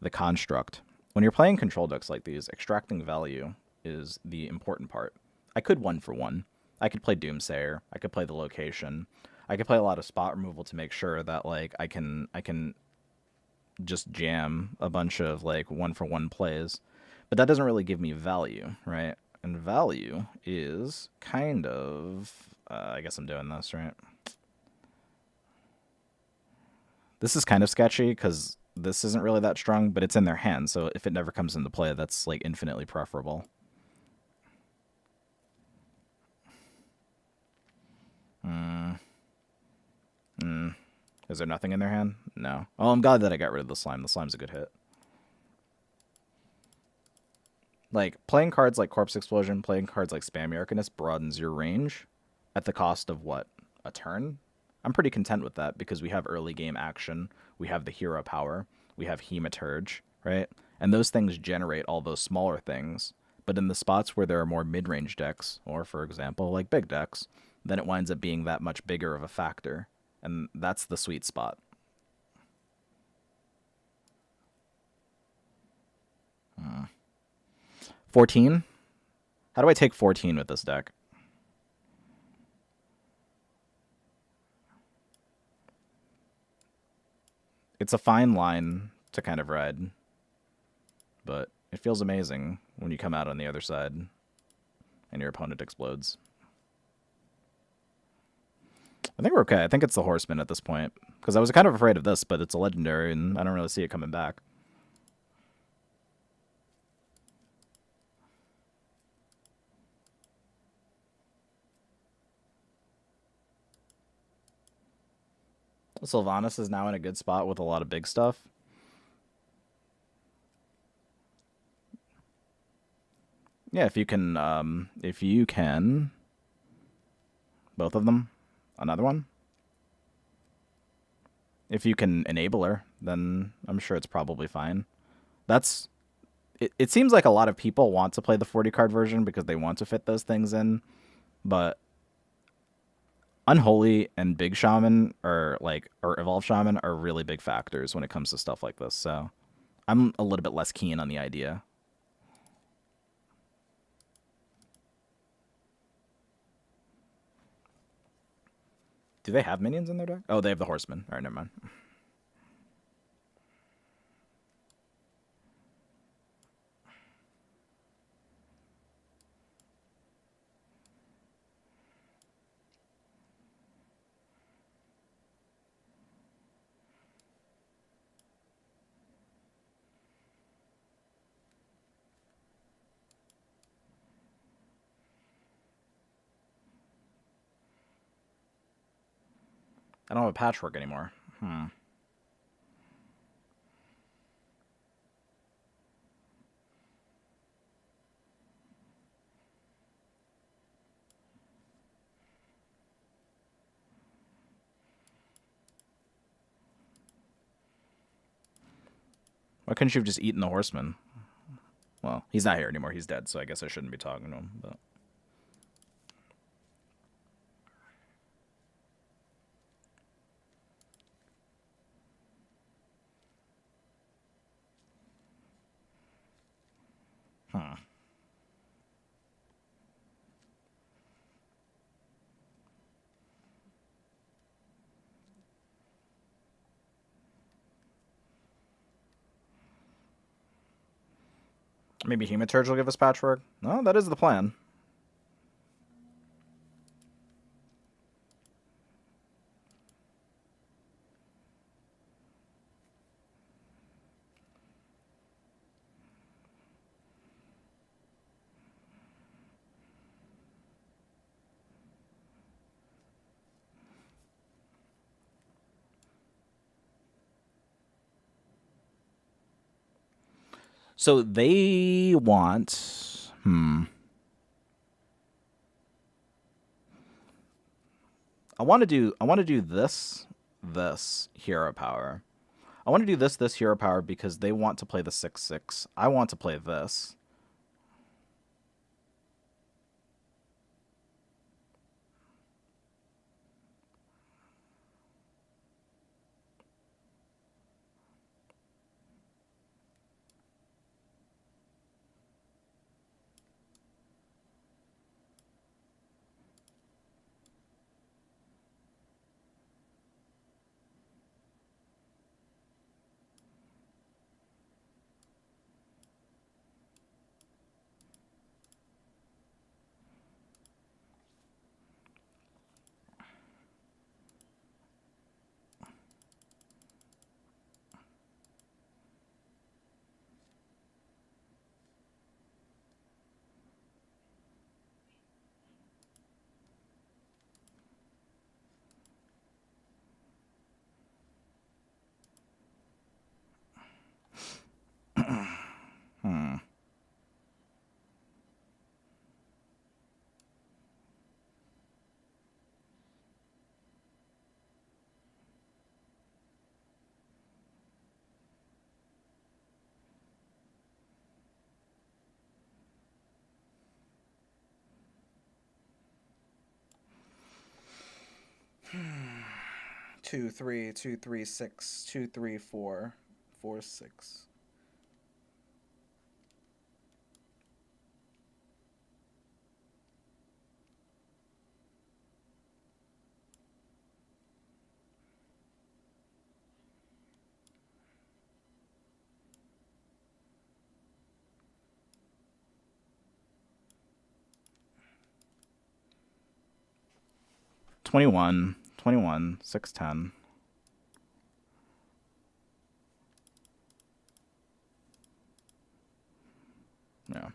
the construct. When you're playing control decks like these, extracting value is the important part. I could 1-for-1. I could play Doomsayer. I could play the location. I could play a lot of spot removal to make sure that like I can just jam a bunch of like 1-for-1 plays. But that doesn't really give me value, right? And value is kind of... I guess I'm doing this, right? This is kind of sketchy because this isn't really that strong, but it's in their hand. So if it never comes into play, that's like infinitely preferable. Is there nothing in their hand? No. Oh, I'm glad that I got rid of the slime. The slime's a good hit. Like, playing cards like Corpse Explosion, playing cards like Spammy Arcanist broadens your range at the cost of, what, a turn? I'm pretty content with that because we have early game action, we have the hero power, we have Hematurge, right? And those things generate all those smaller things. But in the spots where there are more mid-range decks, or for example, like big decks, then it winds up being that much bigger of a factor. And that's the sweet spot. Uh. 14? How do I take 14 with this deck? It's a fine line to kind of ride, but it feels amazing when you come out on the other side and your opponent explodes. I think we're okay. I think it's the Horseman at this point, because I was kind of afraid of this, but it's a legendary, and I don't really see it coming back. Sylvanas is now in a good spot with a lot of big stuff. Yeah, if you can, both of them, another one. If you can enable her, then I'm sure it's probably fine. That's, it seems like a lot of people want to play the 40 card version because they want to fit those things in, but Unholy and Big Shaman or Evolved Shaman are really big factors when it comes to stuff like this. So I'm a little bit less keen on the idea. Do they have minions in their deck? Oh, they have the Horseman. All right, never mind. I don't have a patchwork anymore. Why couldn't you have just eaten the horseman? Well, he's not here anymore. He's dead, so I guess I shouldn't be talking to him. But maybe Hematurge will give us patchwork. No, that is the plan. So they want. I want to do this hero power. I want to do this hero power because they want to play the 6/6. I want to play this. Two, three, 2, 3, 6, 2, 3, 4, 4, 6. $21, 21, 610. Yeah.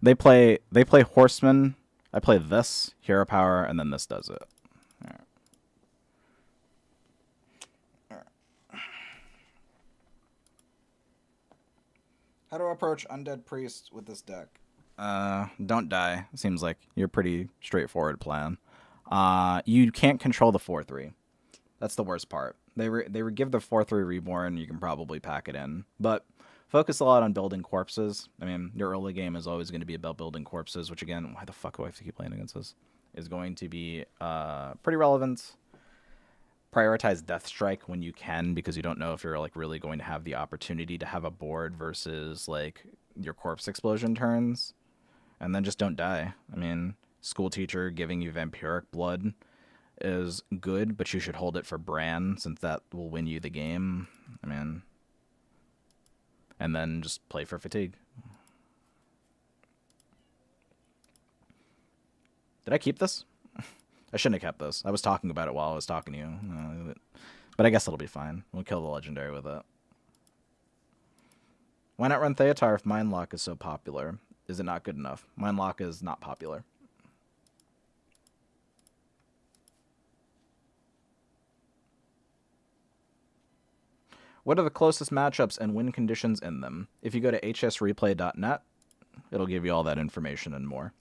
They play horseman. I play this hero power, and then this does it. All right. All right. How to approach undead priest with this deck? Don't die. Seems like you're pretty straightforward plan. You can't control the 4/3. That's the worst part. They give the 4/3 reborn. You can probably pack it in, but focus a lot on building corpses. I mean, your early game is always going to be about building corpses, which again, why the fuck do I have to keep playing against this? Is going to be pretty relevant. Prioritize Death Strike when you can, because you don't know if you're like really going to have the opportunity to have a board versus like your corpse explosion turns, and then just don't die. I mean, school teacher giving you vampiric blood is good, but you should hold it for Bran since that will win you the game. I mean, and then just play for fatigue. Did I keep this? I shouldn't have kept this. I was talking about it while I was talking to you. But I guess it'll be fine. We'll kill the legendary with it. Why not run Theotar if Mindlock is so popular? Is it not good enough? Mindlock is not popular. What are the closest matchups and win conditions in them? If you go to hsreplay.net, it'll give you all that information and more.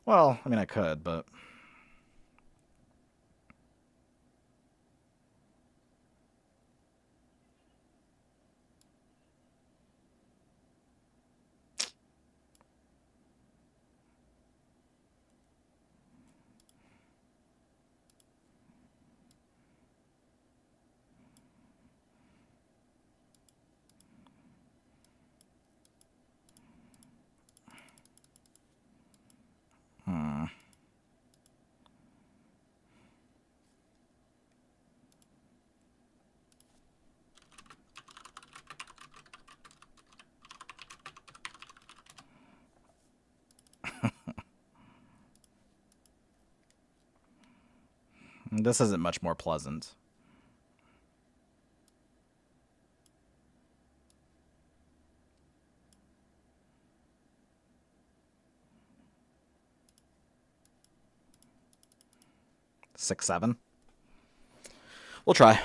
Well, I mean, I could, but... This isn't much more pleasant. Six, seven. We'll try.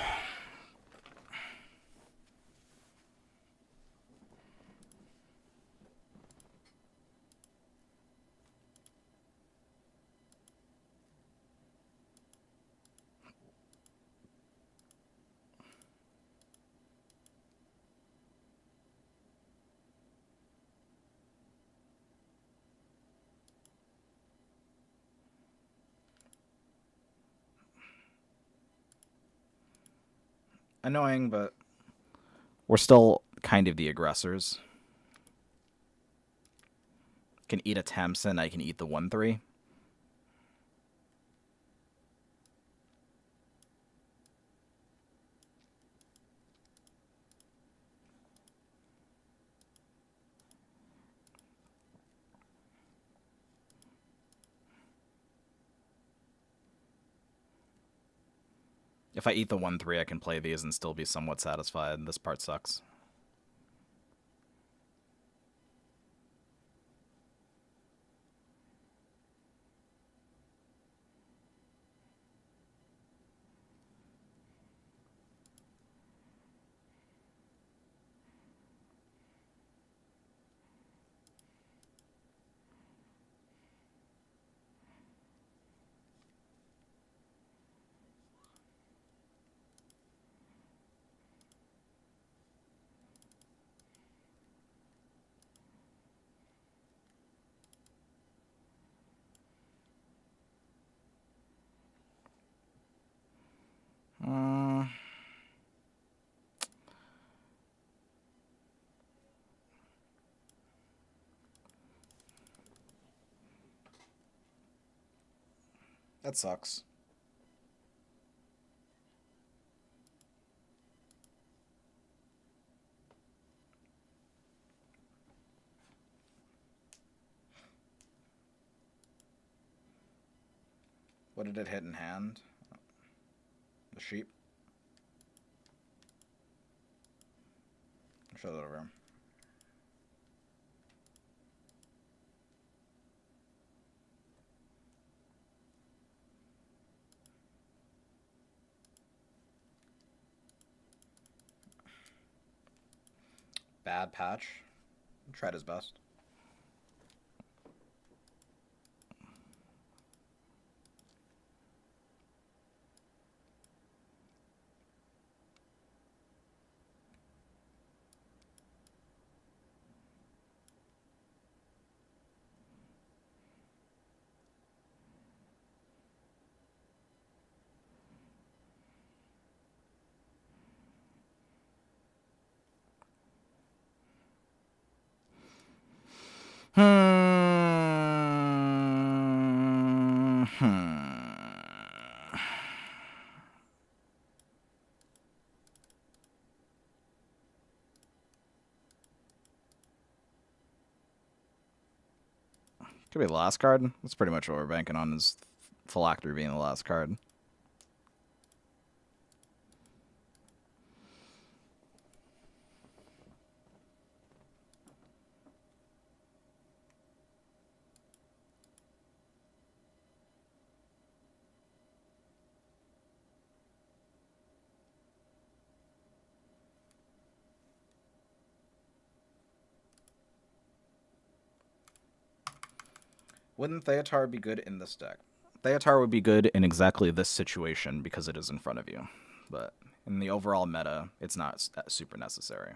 Annoying, but we're still kind of the aggressors. Can eat attempts, and I can eat the 1-3. If I eat the 1-3, I can play these and still be somewhat satisfied. This part sucks. That sucks. What did it hit in hand? The sheep? I'll show that over. Bad patch. Tried his best. Could be the last card. That's pretty much what we're banking on, is Phylactery being the last card. Wouldn't Theotar be good in this deck? Theotar would be good in exactly this situation because it is in front of you. But in the overall meta, it's not super necessary.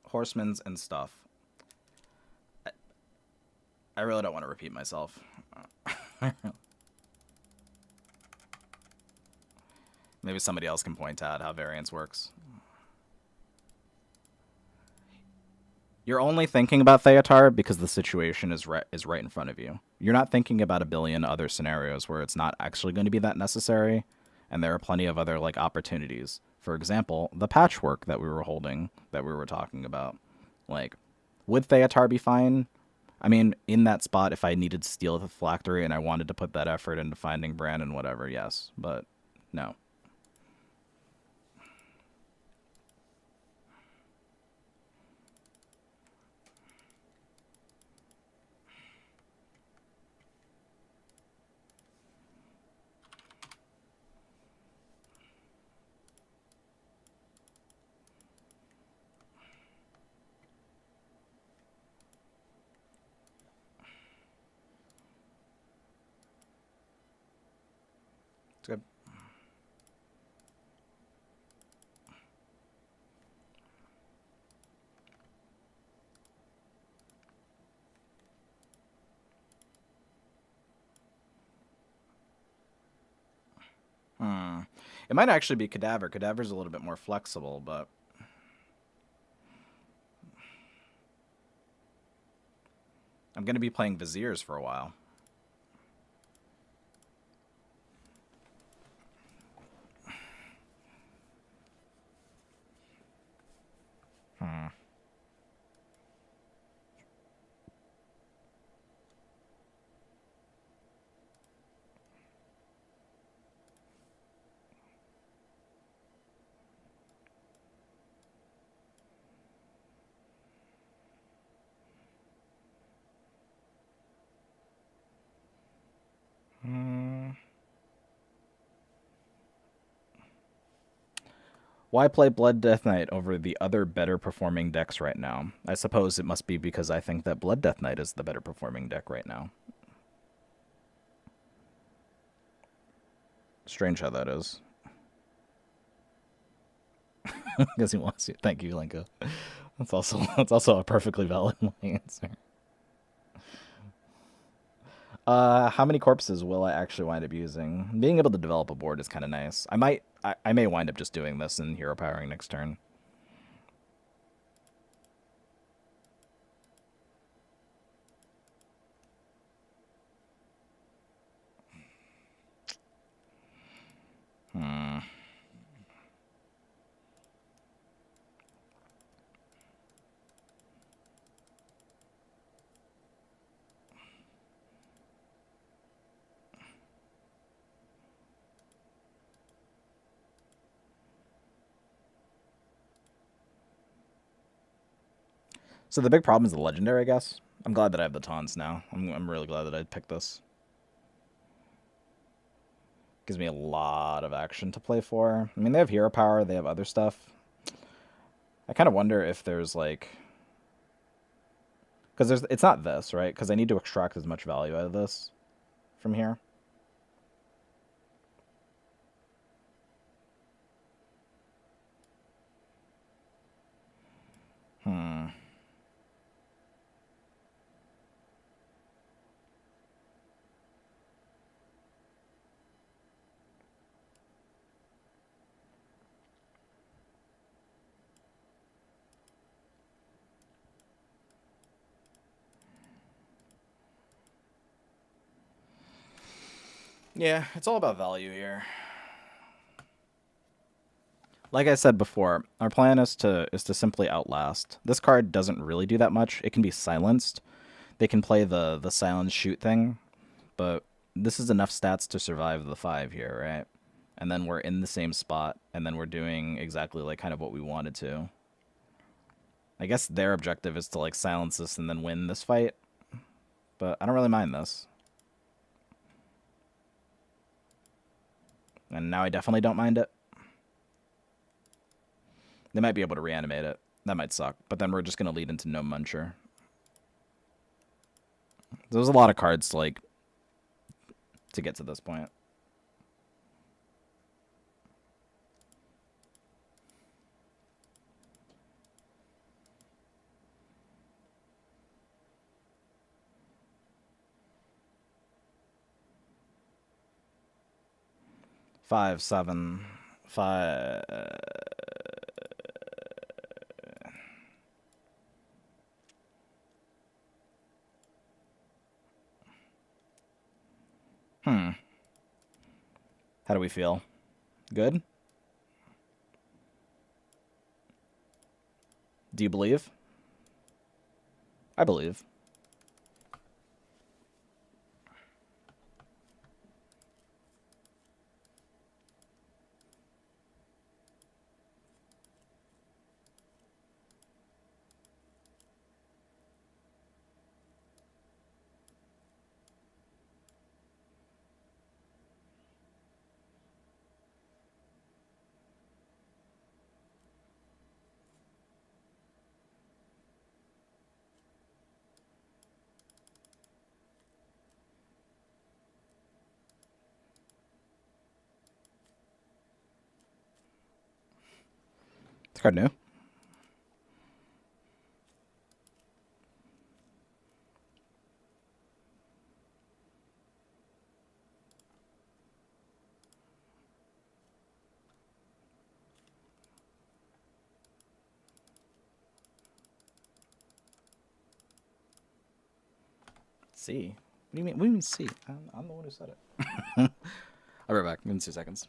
Horsemen's and stuff. I really don't want to repeat myself. Maybe somebody else can point out how variance works. You're only thinking about Theotar because the situation is right in front of you. You're not thinking about a billion other scenarios where it's not actually going to be that necessary, and there are plenty of other like opportunities. For example, the patchwork that we were holding, that we were talking about. Like, would Theotar be fine? I mean, in that spot, if I needed to steal the Phylactery and I wanted to put that effort into finding Bran and whatever, yes. But no. It's good. It might actually be Cadaver. Cadaver's a little bit more flexible, but I'm going to be playing Viziers for a while. Why play Blood Death Knight over the other better performing decks right now? I suppose it must be because I think that Blood Death Knight is the better performing deck right now. Strange how that is. Because he wants you. Thank you, Linka. That's also a perfectly valid answer. How many corpses will I actually wind up using? Being able to develop a board is kind of nice. I may wind up just doing this and hero powering next turn. So the big problem is the legendary, I guess. I'm glad that I have the taunts now. I'm really glad that I picked this. Gives me a lot of action to play for. I mean, they have hero power, they have other stuff. I kind of wonder if there's like... Because it's not this, right? Because I need to extract as much value out of this from here. Yeah, it's all about value here. Like I said before, our plan is to simply outlast. This card doesn't really do that much. It can be silenced. They can play the silence shoot thing, but this is enough stats to survive the 5 here, right? And then we're in the same spot, and then we're doing exactly like kind of what we wanted to. I guess their objective is to like silence this and then win this fight, but I don't really mind this. And now I definitely don't mind it. They might be able to reanimate it. That might suck, but then we're just going to lead into no muncher. There's a lot of cards to like to get to this point. Five, 7, 5. How do we feel? Good? Do you believe? I believe. This card new. C. What do you mean? What do you mean C? I'm the one who said it. I'll be right back in 2 seconds.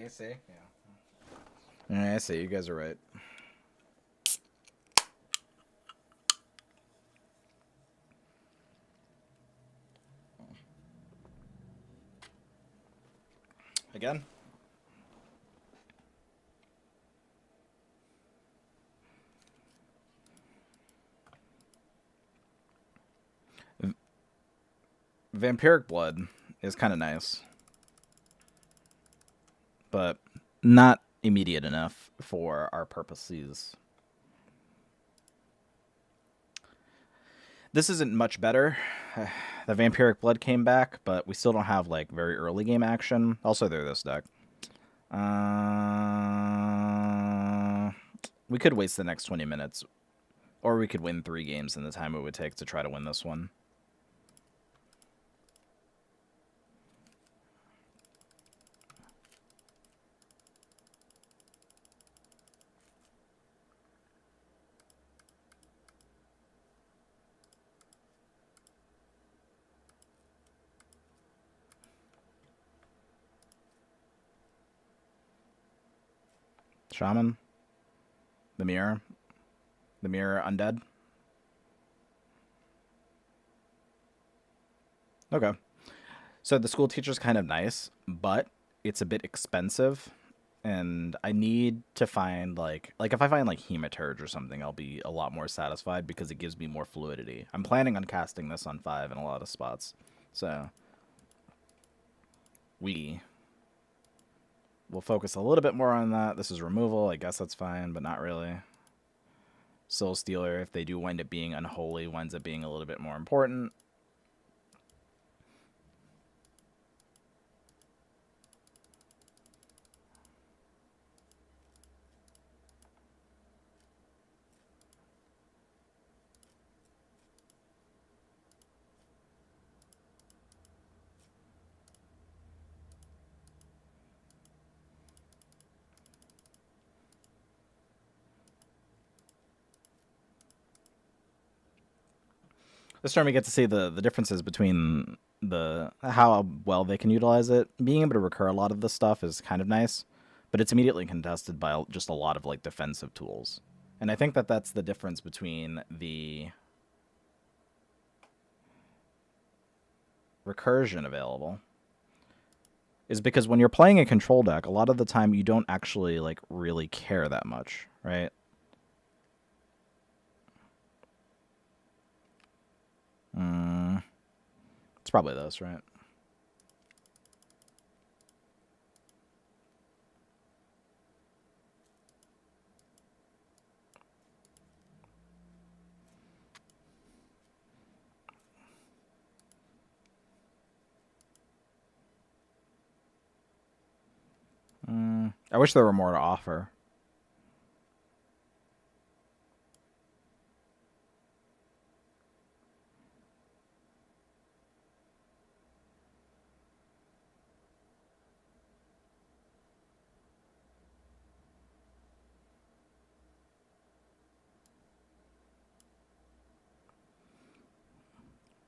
See? Yeah. I see. You guys are right. Again? Vampiric Blood is kind of nice, but not immediate enough for our purposes. This isn't much better. The Vampiric Blood came back, but we still don't have like very early game action. Also, they're this deck. We could waste the next 20 minutes, or we could win 3 games in the time it would take to try to win this one. Shaman? The Mirror? The Mirror Undead? Okay. So the school teacher's kind of nice, but it's a bit expensive, and I need to find like if I find like Hematurge or something, I'll be a lot more satisfied because it gives me more fluidity. I'm planning on casting this on 5 in a lot of spots, so we'll focus a little bit more on that. This is removal. I guess that's fine, but not really. Soul Stealer, if they do wind up being unholy, winds up being a little bit more important. This turn we get to see the differences between how well they can utilize it. Being able to recur a lot of this stuff is kind of nice, but it's immediately contested by just a lot of like defensive tools. And I think that that's the difference between the recursion available is because when you're playing a control deck, a lot of the time you don't actually like really care that much, right? It's probably this, right? I wish there were more to offer.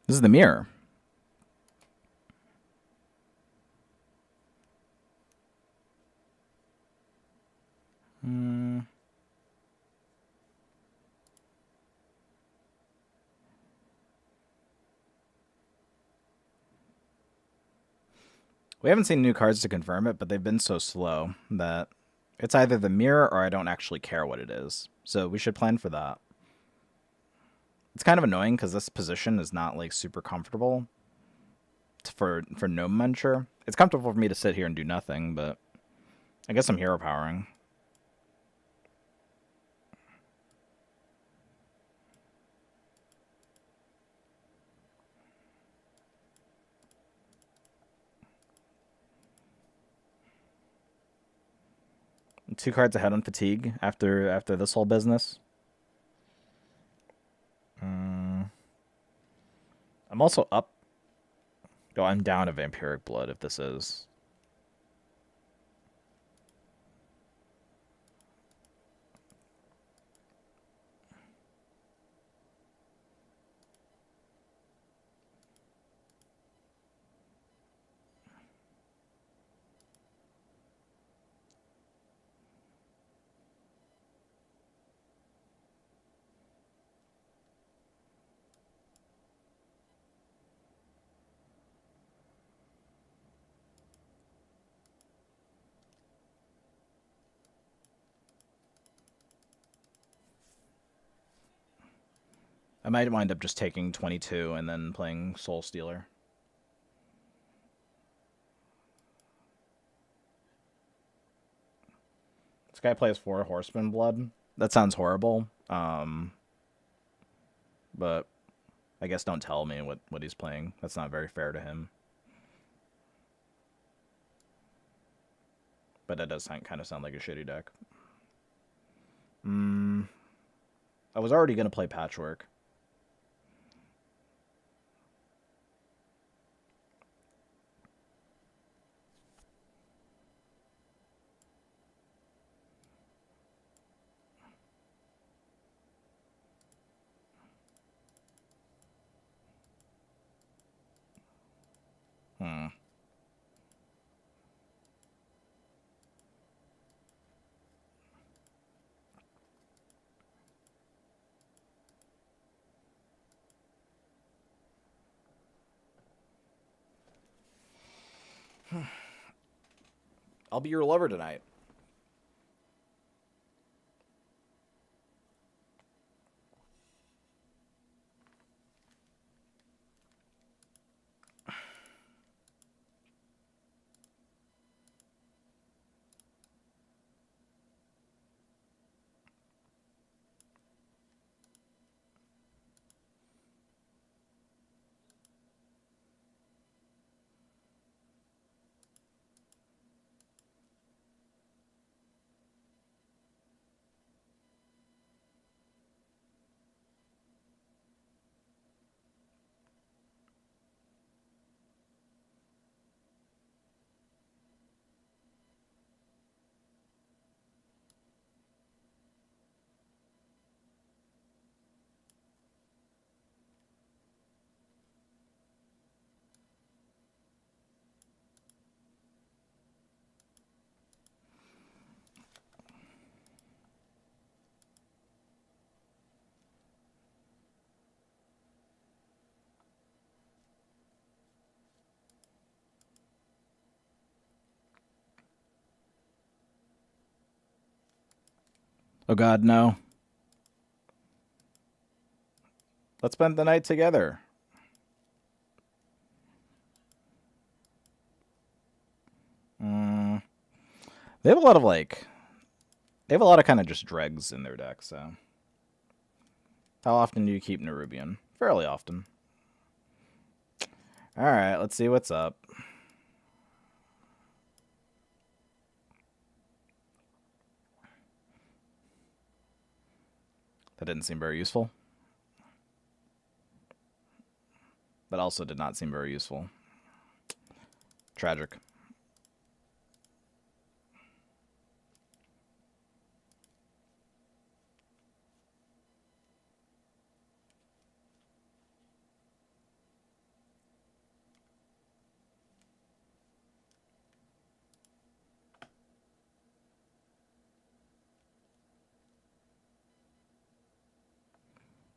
This is the mirror. We haven't seen new cards to confirm it, but they've been so slow that it's either the mirror or I don't actually care what it is. So we should plan for that. It's kind of annoying because this position is not like super comfortable for no muncher. It's comfortable for me to sit here and do nothing, but I guess I'm hero powering. Two cards ahead on fatigue after this whole business. I'm also up. Oh, I'm down to Vampiric Blood if this is. I might wind up just taking 22 and then playing Soul Stealer. This guy plays 4 Horseman Blood. That sounds horrible. But I guess don't tell me what he's playing. That's not very fair to him. But that does kind of sound like a shitty deck. I was already going to play Patchwork. I'll be your lover tonight. Oh God, no. Let's spend the night together. Mm. They have a lot of they have a lot of kind of just dregs in their deck. So, how often do you keep Nerubian? Fairly often. All right, let's see what's up. That didn't seem very useful. That also did not seem very useful. Tragic.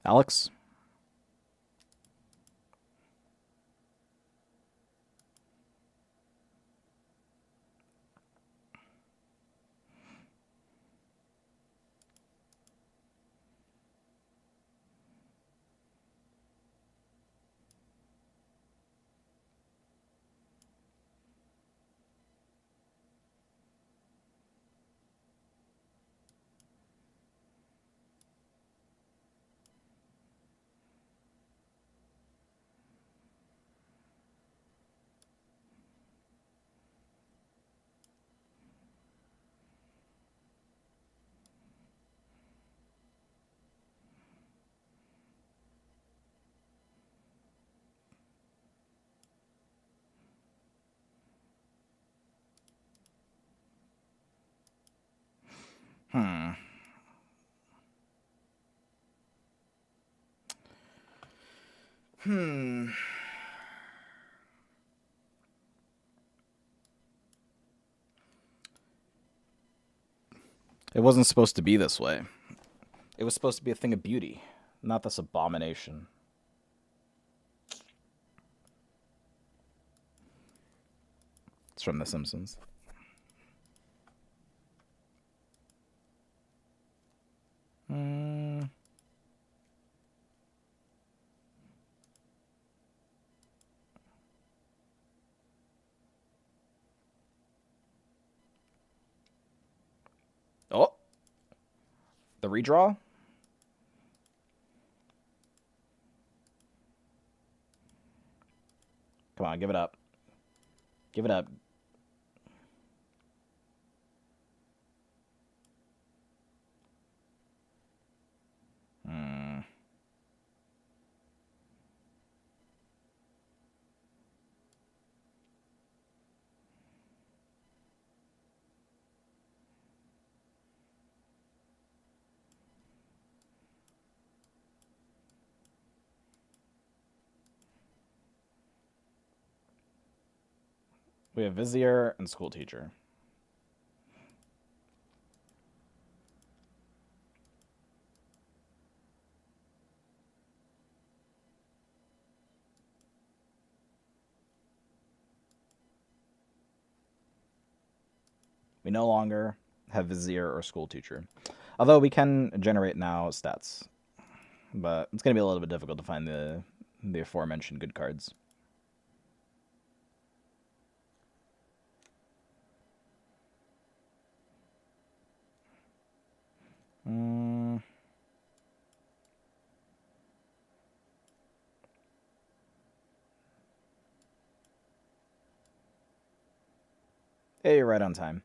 Alex? Hmm. Hmm. It wasn't supposed to be this way. It was supposed to be a thing of beauty, not this abomination. It's from The Simpsons. Hmm. Oh, the redraw? Come on, give it up. Give it up. Hmm. We have Vizier and School Teacher. We no longer have Vizier or School Teacher. Although we can generate now stats. But it's going to be a little bit difficult to find the aforementioned good cards. Mm. Hey, you're right on time.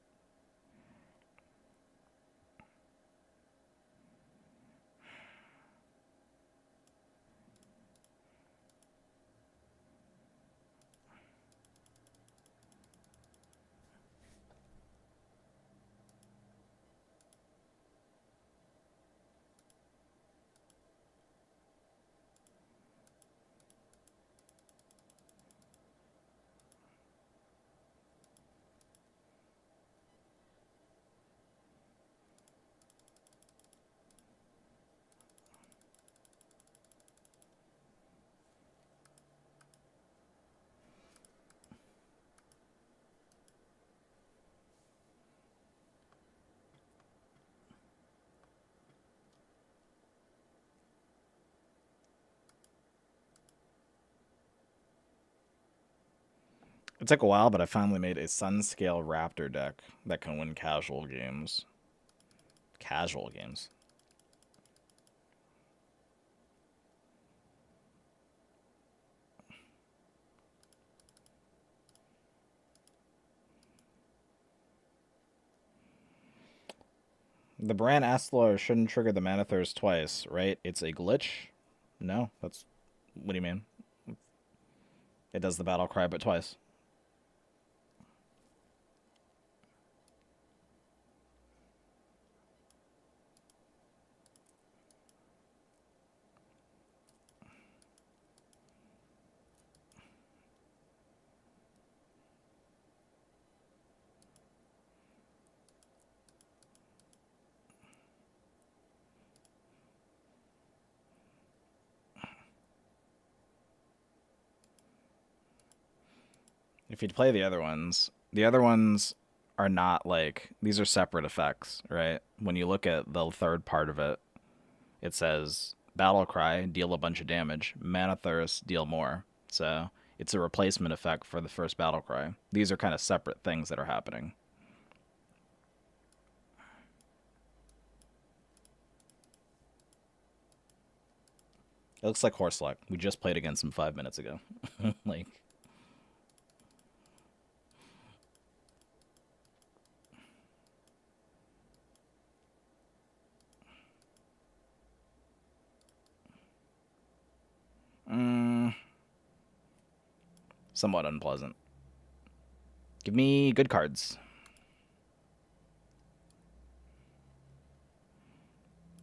It took a while, but I finally made a Sunscale Raptor deck that can win casual games. Casual games. The Bran Astlor shouldn't trigger the Mana Thirst twice, right? It's a glitch? No, that's... What do you mean? It does the battle cry, but twice. If you'd play the other ones are not like... These are separate effects, right? When you look at the third part of it, it says Battle Cry, deal a bunch of damage. Mana Thirst, deal more. So it's a replacement effect for the first Battle Cry. These are kind of separate things that are happening. It looks like Horse Luck. We just played against him 5 minutes ago. Like... somewhat unpleasant. Give me good cards.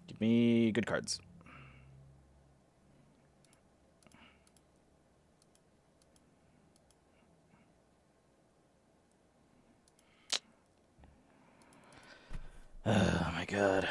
Give me good cards. Oh my god.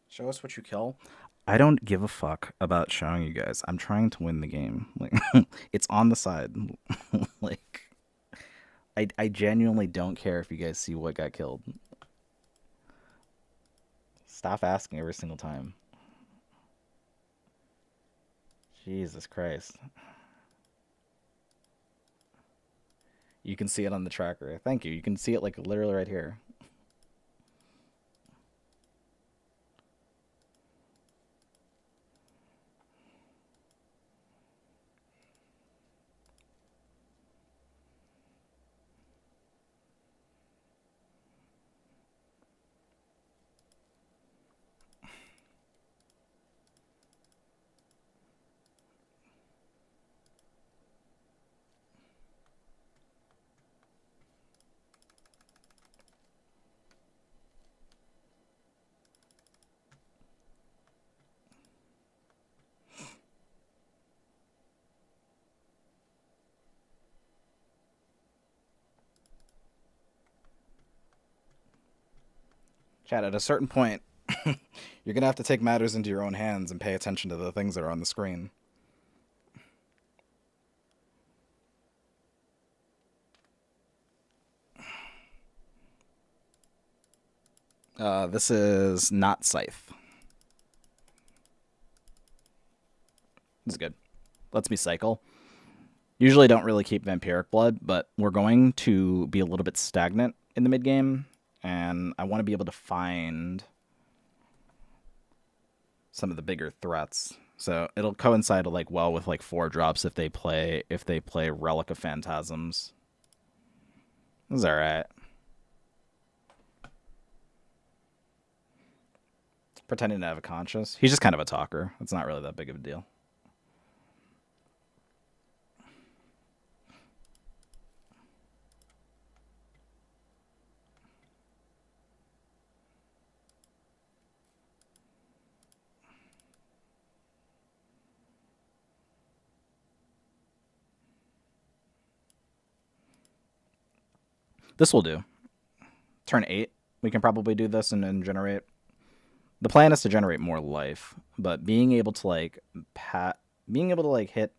Show us what you kill. I don't give a fuck about showing you guys. I'm trying to win the game. Like, it's on the side. Like, I genuinely don't care if you guys see what got killed. Stop asking every single time. Jesus Christ. You can see it on the tracker. Thank you. You can see it like literally right here. Chat, at a certain point, you're going to have to take matters into your own hands and pay attention to the things that are on the screen. This is not Scythe. This is good. Lets me cycle. Usually don't really keep Vampiric Blood, but we're going to be a little bit stagnant in the mid game, and I want to be able to find some of the bigger threats. So it'll coincide like well with like 4 drops if they play Relic of Phantasms. This is alright. Pretending to have a conscience. He's just kind of a talker. It's not really that big of a deal. This will do. Turn 8. We can probably do this and then generate. The plan is to generate more life, but being able to like hit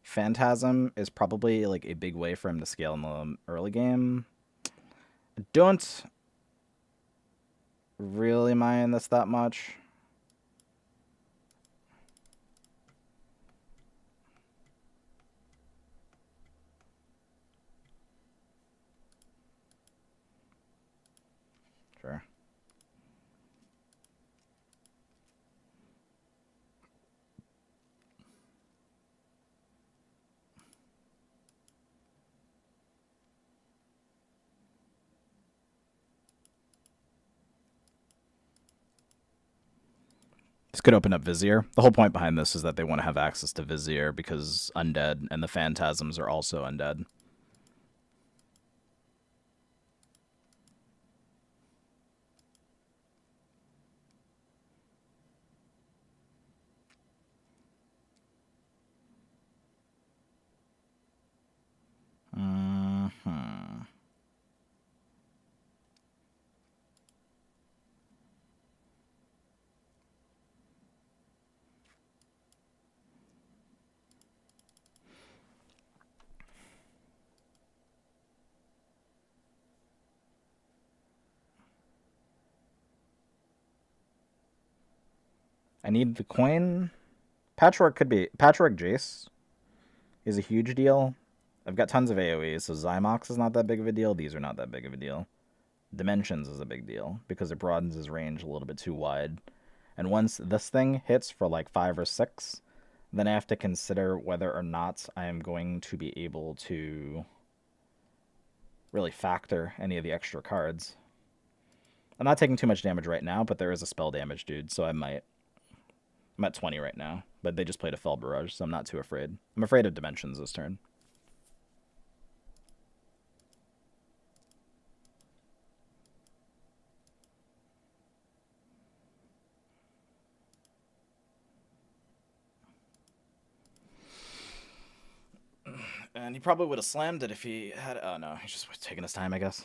Phantasm is probably like a big way for him to scale in the early game. I don't really mind this that much. Sure. This could open up Vizier. The whole point behind this is that they want to have access to Vizier because Undead and the Phantasms are also Undead. I need the coin. Patchwork Jace is a huge deal. I've got tons of AoEs, so Zymox is not that big of a deal. These are not that big of a deal. Dimensions is a big deal because it broadens his range a little bit too wide. And once this thing hits for like 5 or 6, then I have to consider whether or not I am going to be able to really factor any of the extra cards. I'm not taking too much damage right now, but there is a spell damage, dude, so I might. I'm at 20 right now, but they just played a Fell Barrage, so I'm not too afraid. I'm afraid of Dimensions this turn. And he probably would have slammed it if he had... Oh, no. He's just taking his time, I guess.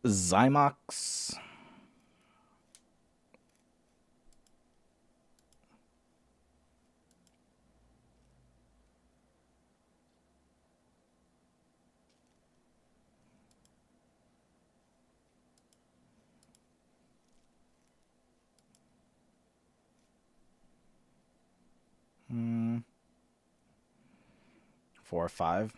Zymox... 4, 5.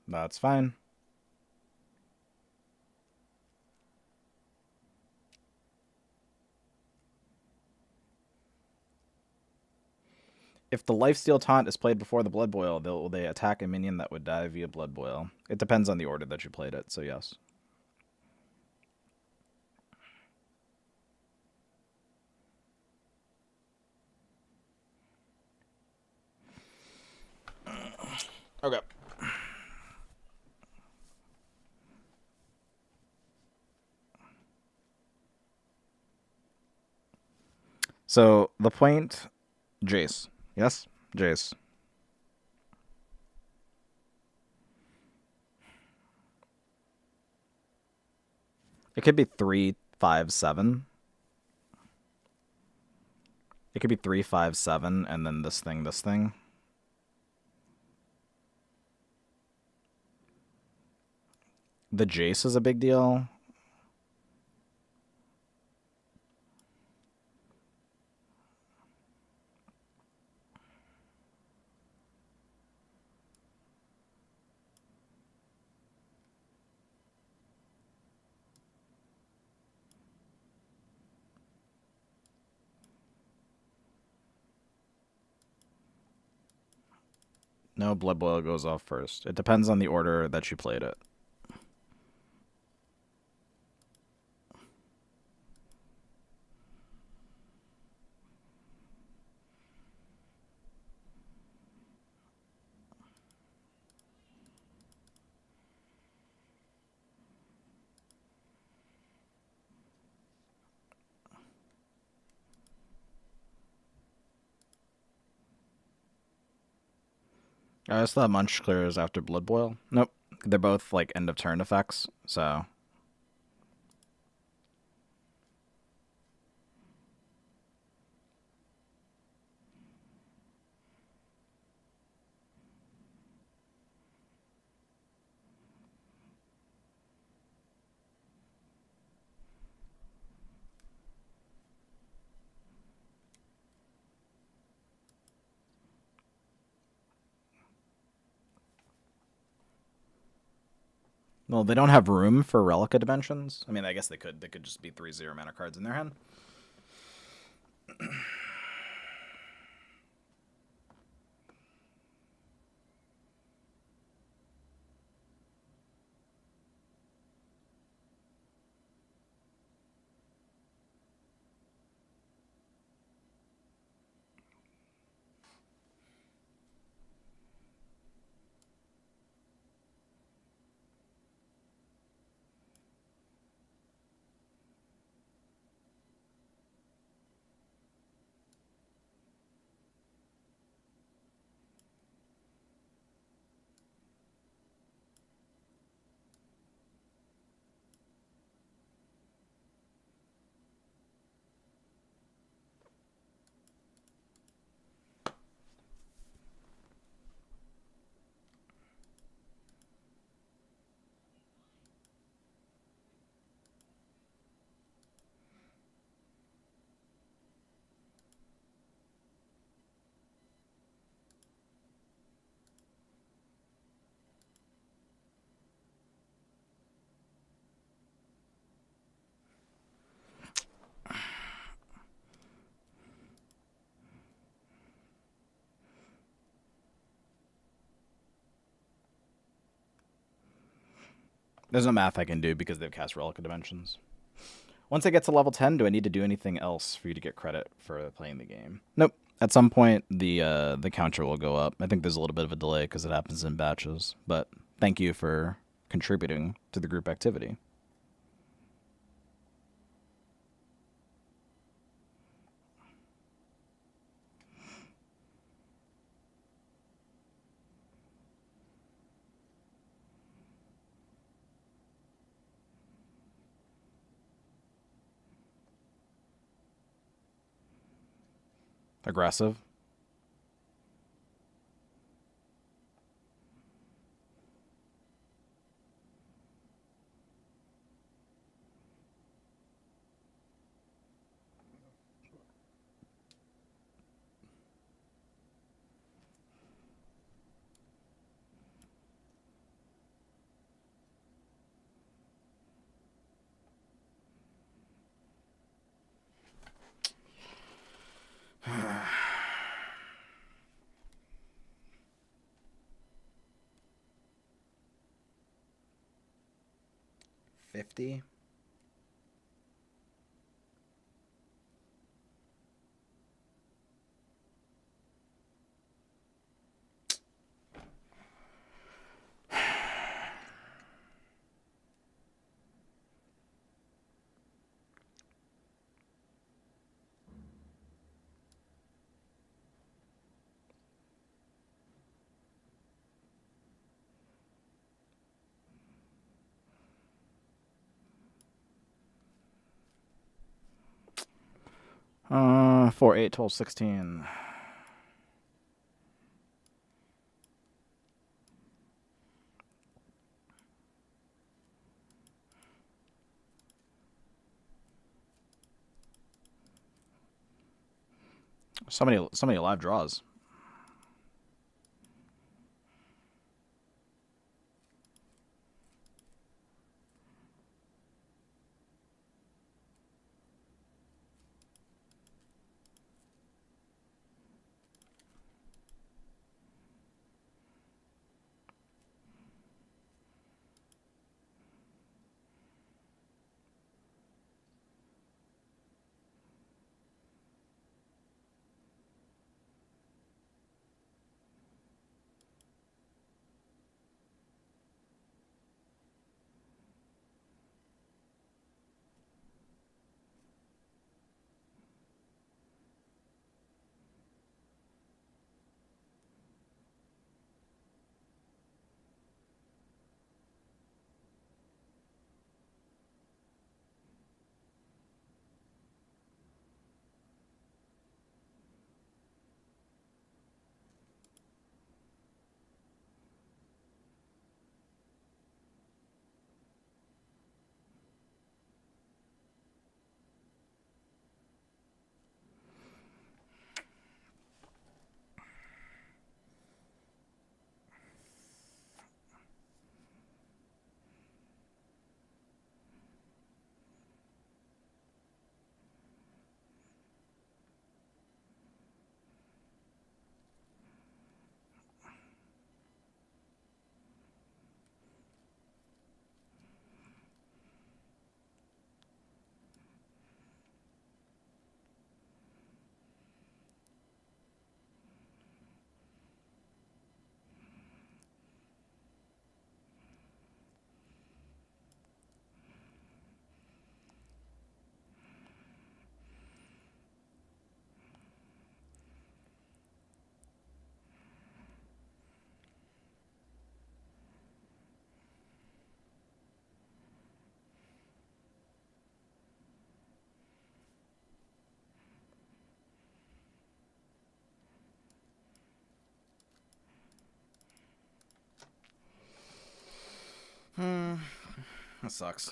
That's fine. If the lifesteal taunt is played before the blood boil, will they attack a minion that would die via blood boil? It depends on the order that you played it, so yes. Okay. So the point, Jace. Yes, Jace. It could be 3, 5, 7. It could be 3, 5, 7, and then this thing, this thing. The Jace is a big deal. No, blood boil goes off first. It depends on the order that you played it. I still have Munch clears after blood boil. Nope. They're both like end of turn effects, so. Well, they don't have room for Relica Dimensions. I mean, I guess they could. They could just be 3/0 mana cards in their hand. There's no math I can do because they've cast Relica Dimensions. Once I get to level 10, do I need to do anything else for you to get credit for playing the game? Nope. At some point, the counter will go up. I think there's a little bit of a delay because it happens in batches. But thank you for contributing to the group activity. Aggressive. 50. Four, 8, 12, 16. So many live draws. That sucks.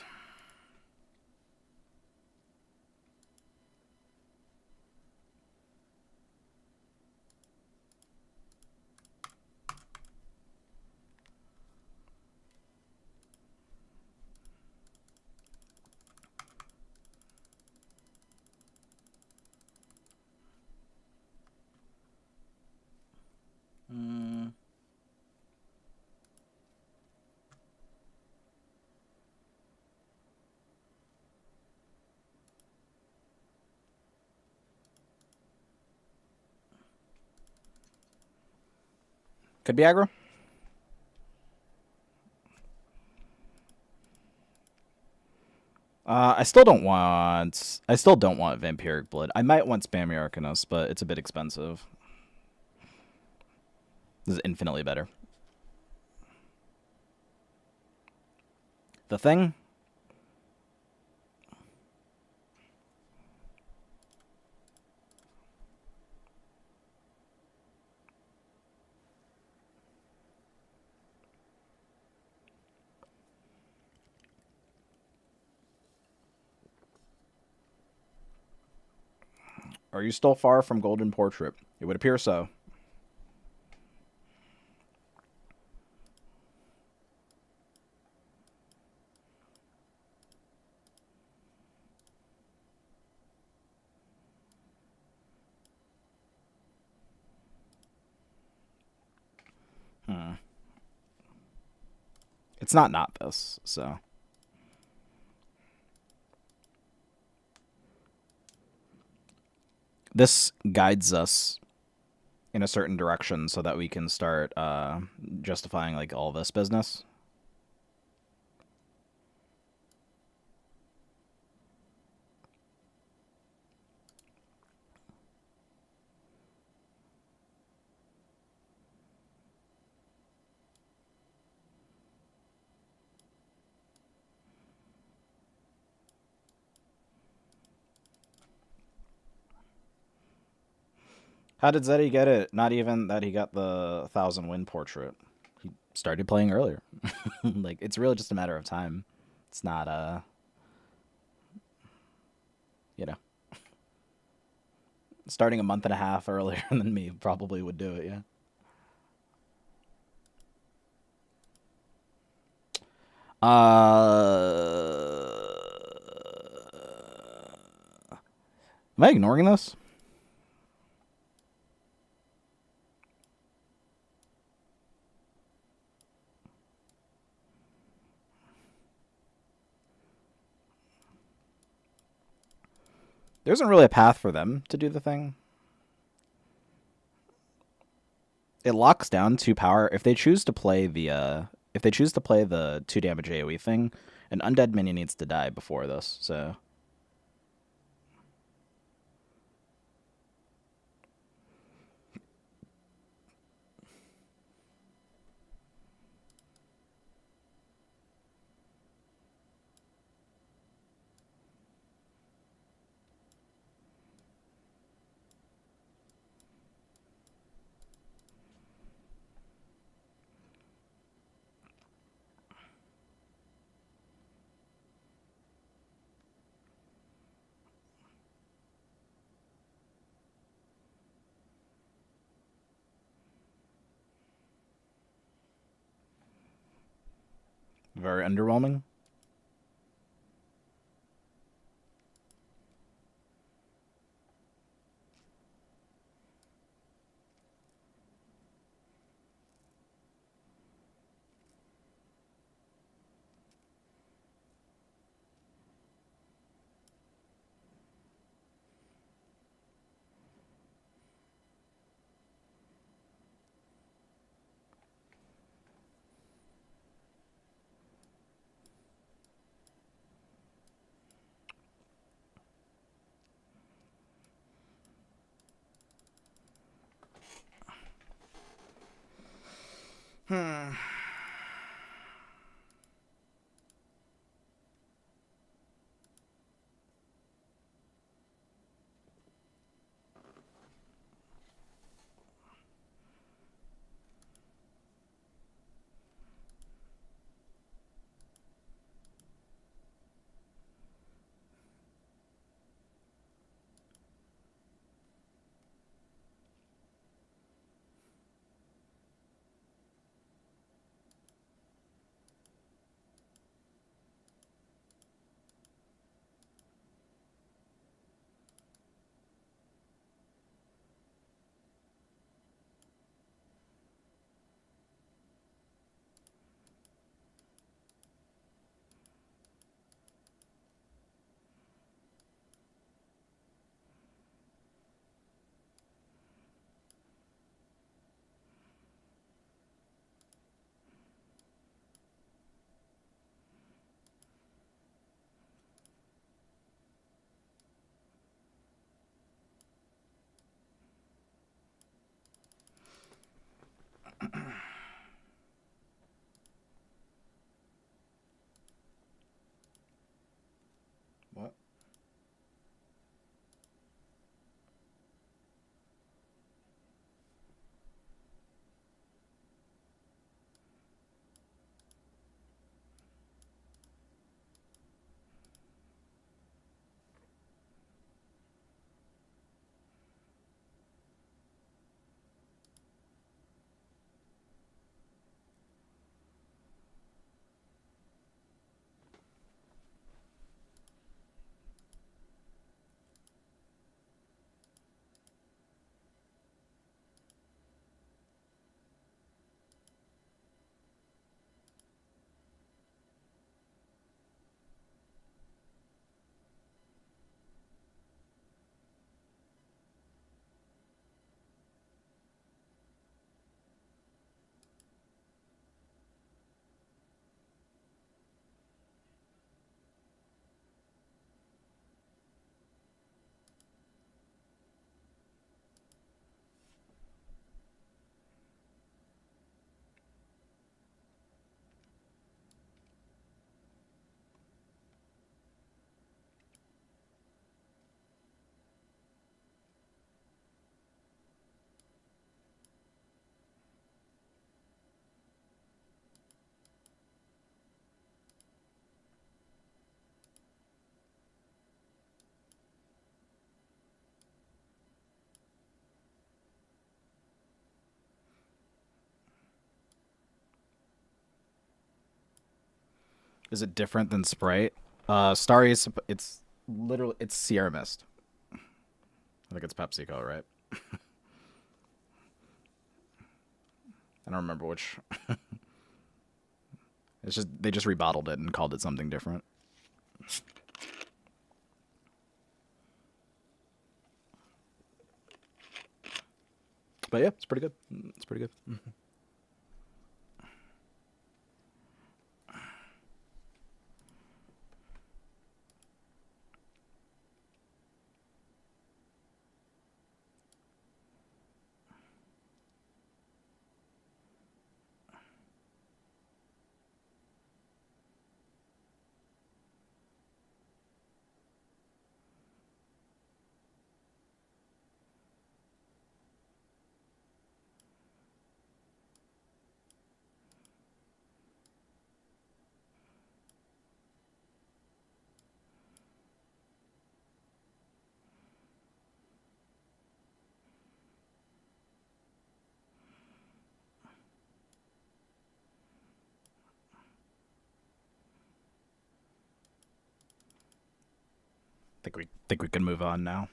Could be aggro. I still don't want Vampiric Blood. I might want Spammy Arcanist, but it's a bit expensive. This is infinitely better. The thing? Are you still far from Golden Portrait? It would appear so. It's not this, so. this guides us in a certain direction so that we can start justifying like all this business. How did Zeddy get it? Not even that he got the 1,000 win portrait. He started playing earlier. Like, it's really just a matter of time. It's not, you know, starting a month and a half earlier than me probably would do it, yeah. Am I ignoring this? There isn't really a path for them to do the thing. It locks down 2 power. If they choose to play the 2 damage AoE thing, an undead minion needs to die before this. So very underwhelming. Is it different than Sprite? Starry is it's literally it's Sierra Mist. I think it's PepsiCo, right? I don't remember which. It's just they just rebottled it and called it something different. But yeah, it's pretty good. It's pretty good. Think we can move on now.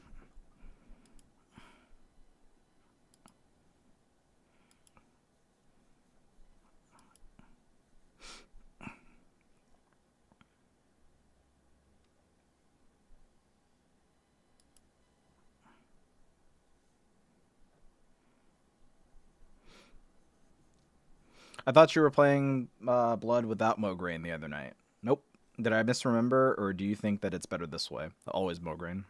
I thought you were playing Blood without Mograine the other night. Nope. Did I misremember, or do you think that it's better this way? Always Mograine.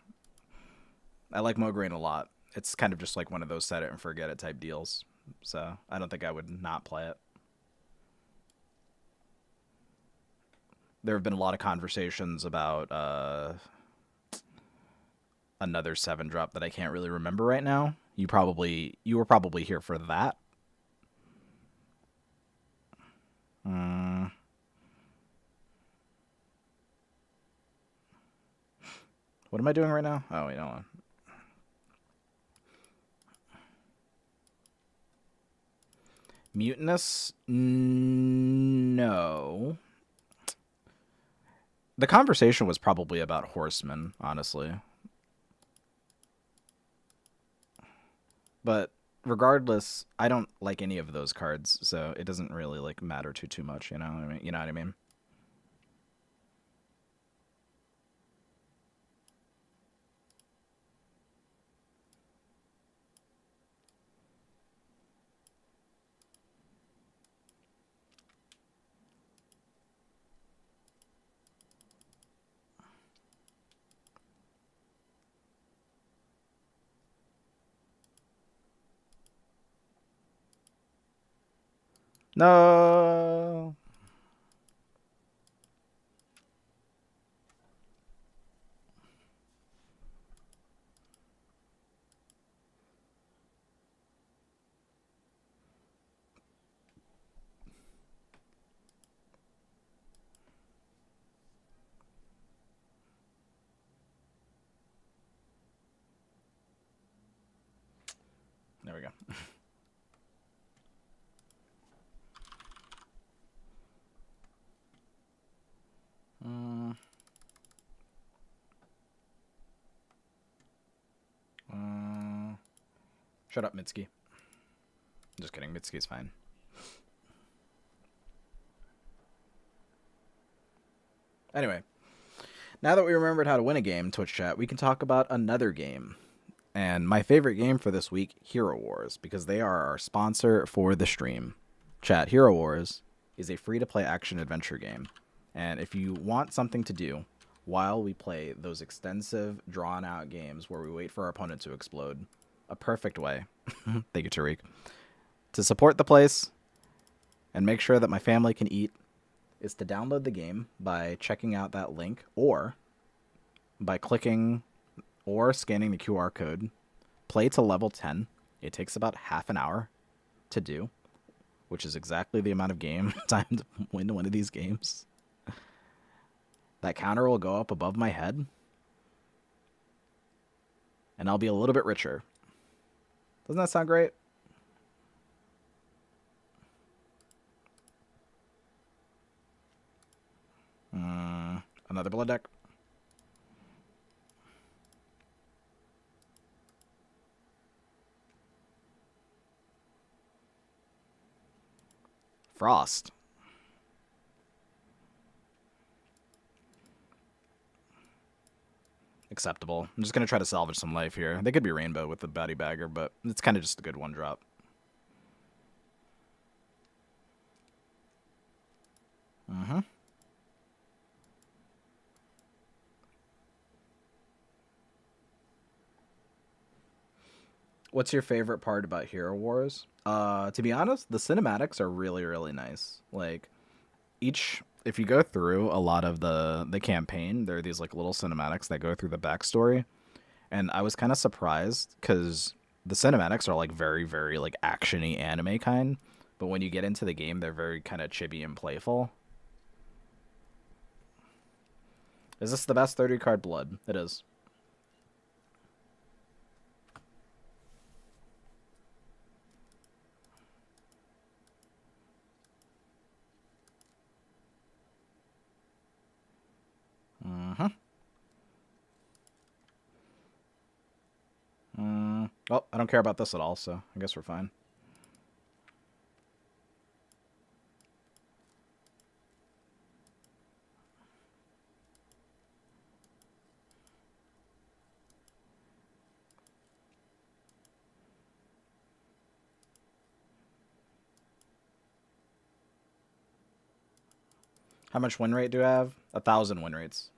I like Mograine a lot. It's kind of just like one of those set it and forget it type deals. So I don't think I would not play it. There have been a lot of conversations about another 7-drop that I can't really remember right now. You were probably here for that. What am I doing right now? Oh, wait, hold on. Mutinous? No. The conversation was probably about Horsemen, honestly. But regardless, I don't like any of those cards, so it doesn't really like matter too much, you know what I mean? You know what I mean? No. There we go. Shut up, Mitsuki. Just kidding. Mitsuki's fine. Anyway, now that we remembered how to win a game, Twitch chat, we can talk about another game. And my favorite game for this week, HeroWars, because they are our sponsor for the stream. Chat, HeroWars is a free-to-play action-adventure game. And if you want something to do while we play those extensive, drawn-out games where we wait for our opponent to explode, a perfect way, thank you, Tariq, to support the place and make sure that my family can eat is to download the game by checking out that link or by clicking or scanning the QR code. Play to level 10. It takes about half an hour to do, which is exactly the amount of game time to win one of these games. That counter will go up above my head, and I'll be a little bit richer. Doesn't that sound great? Another blood deck. Frost. Acceptable. I'm just going to try to salvage some life here. They could be rainbow with the Batty Bagger, but it's kind of just a good one drop. Mm-hmm. What's your favorite part about Hero Wars? To be honest, the cinematics are really, really nice. Like, if you go through a lot of the campaign, there are these like little cinematics that go through the backstory, and I was kind of surprised because the cinematics are like very, very like actiony anime kind, but when you get into the game, they're very kind of chibi and playful. Is this the best 30 card blood? It is. Mm-hmm. Well, I don't care about this at all, so I guess we're fine. How much win rate do I have? 1,000 win rates.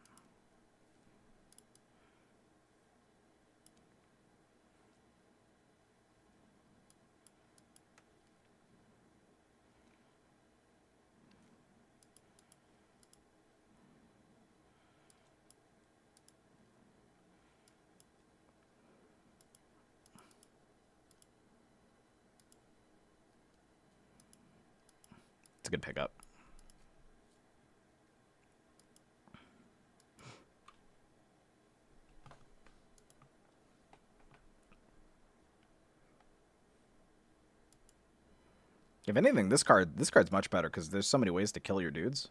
It's a good pickup. If anything, this card's much better because there's so many ways to kill your dudes.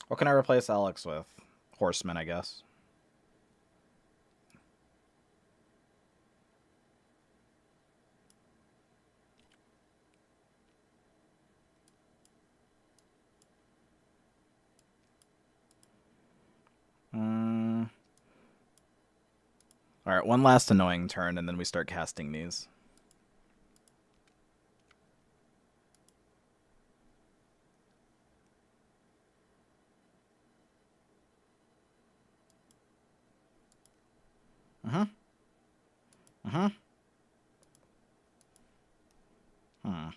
What can I replace Alex with? Horseman, I guess. Alright, one last annoying turn, and then we start casting these. Mm-hmm. Mm-hmm. Hmm.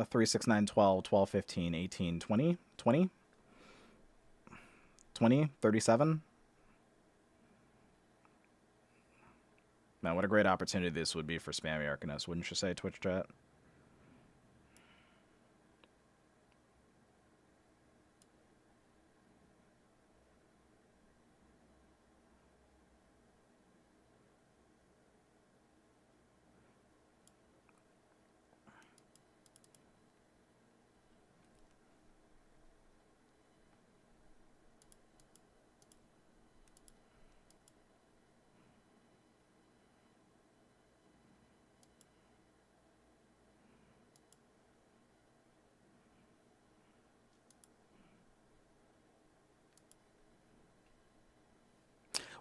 3, 6, 9, 12, 12, 15, 18, 20, 20, 20, 37. Man, what a great opportunity this would be for Spammy Arcanist, wouldn't you say, Twitch chat?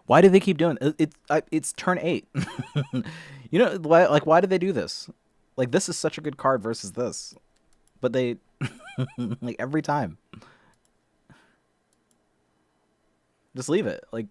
Why do they keep doing it? It's turn 8. You know, why do they do this? Like, this is such a good card versus this. But they, like, every time. Just leave it. Like,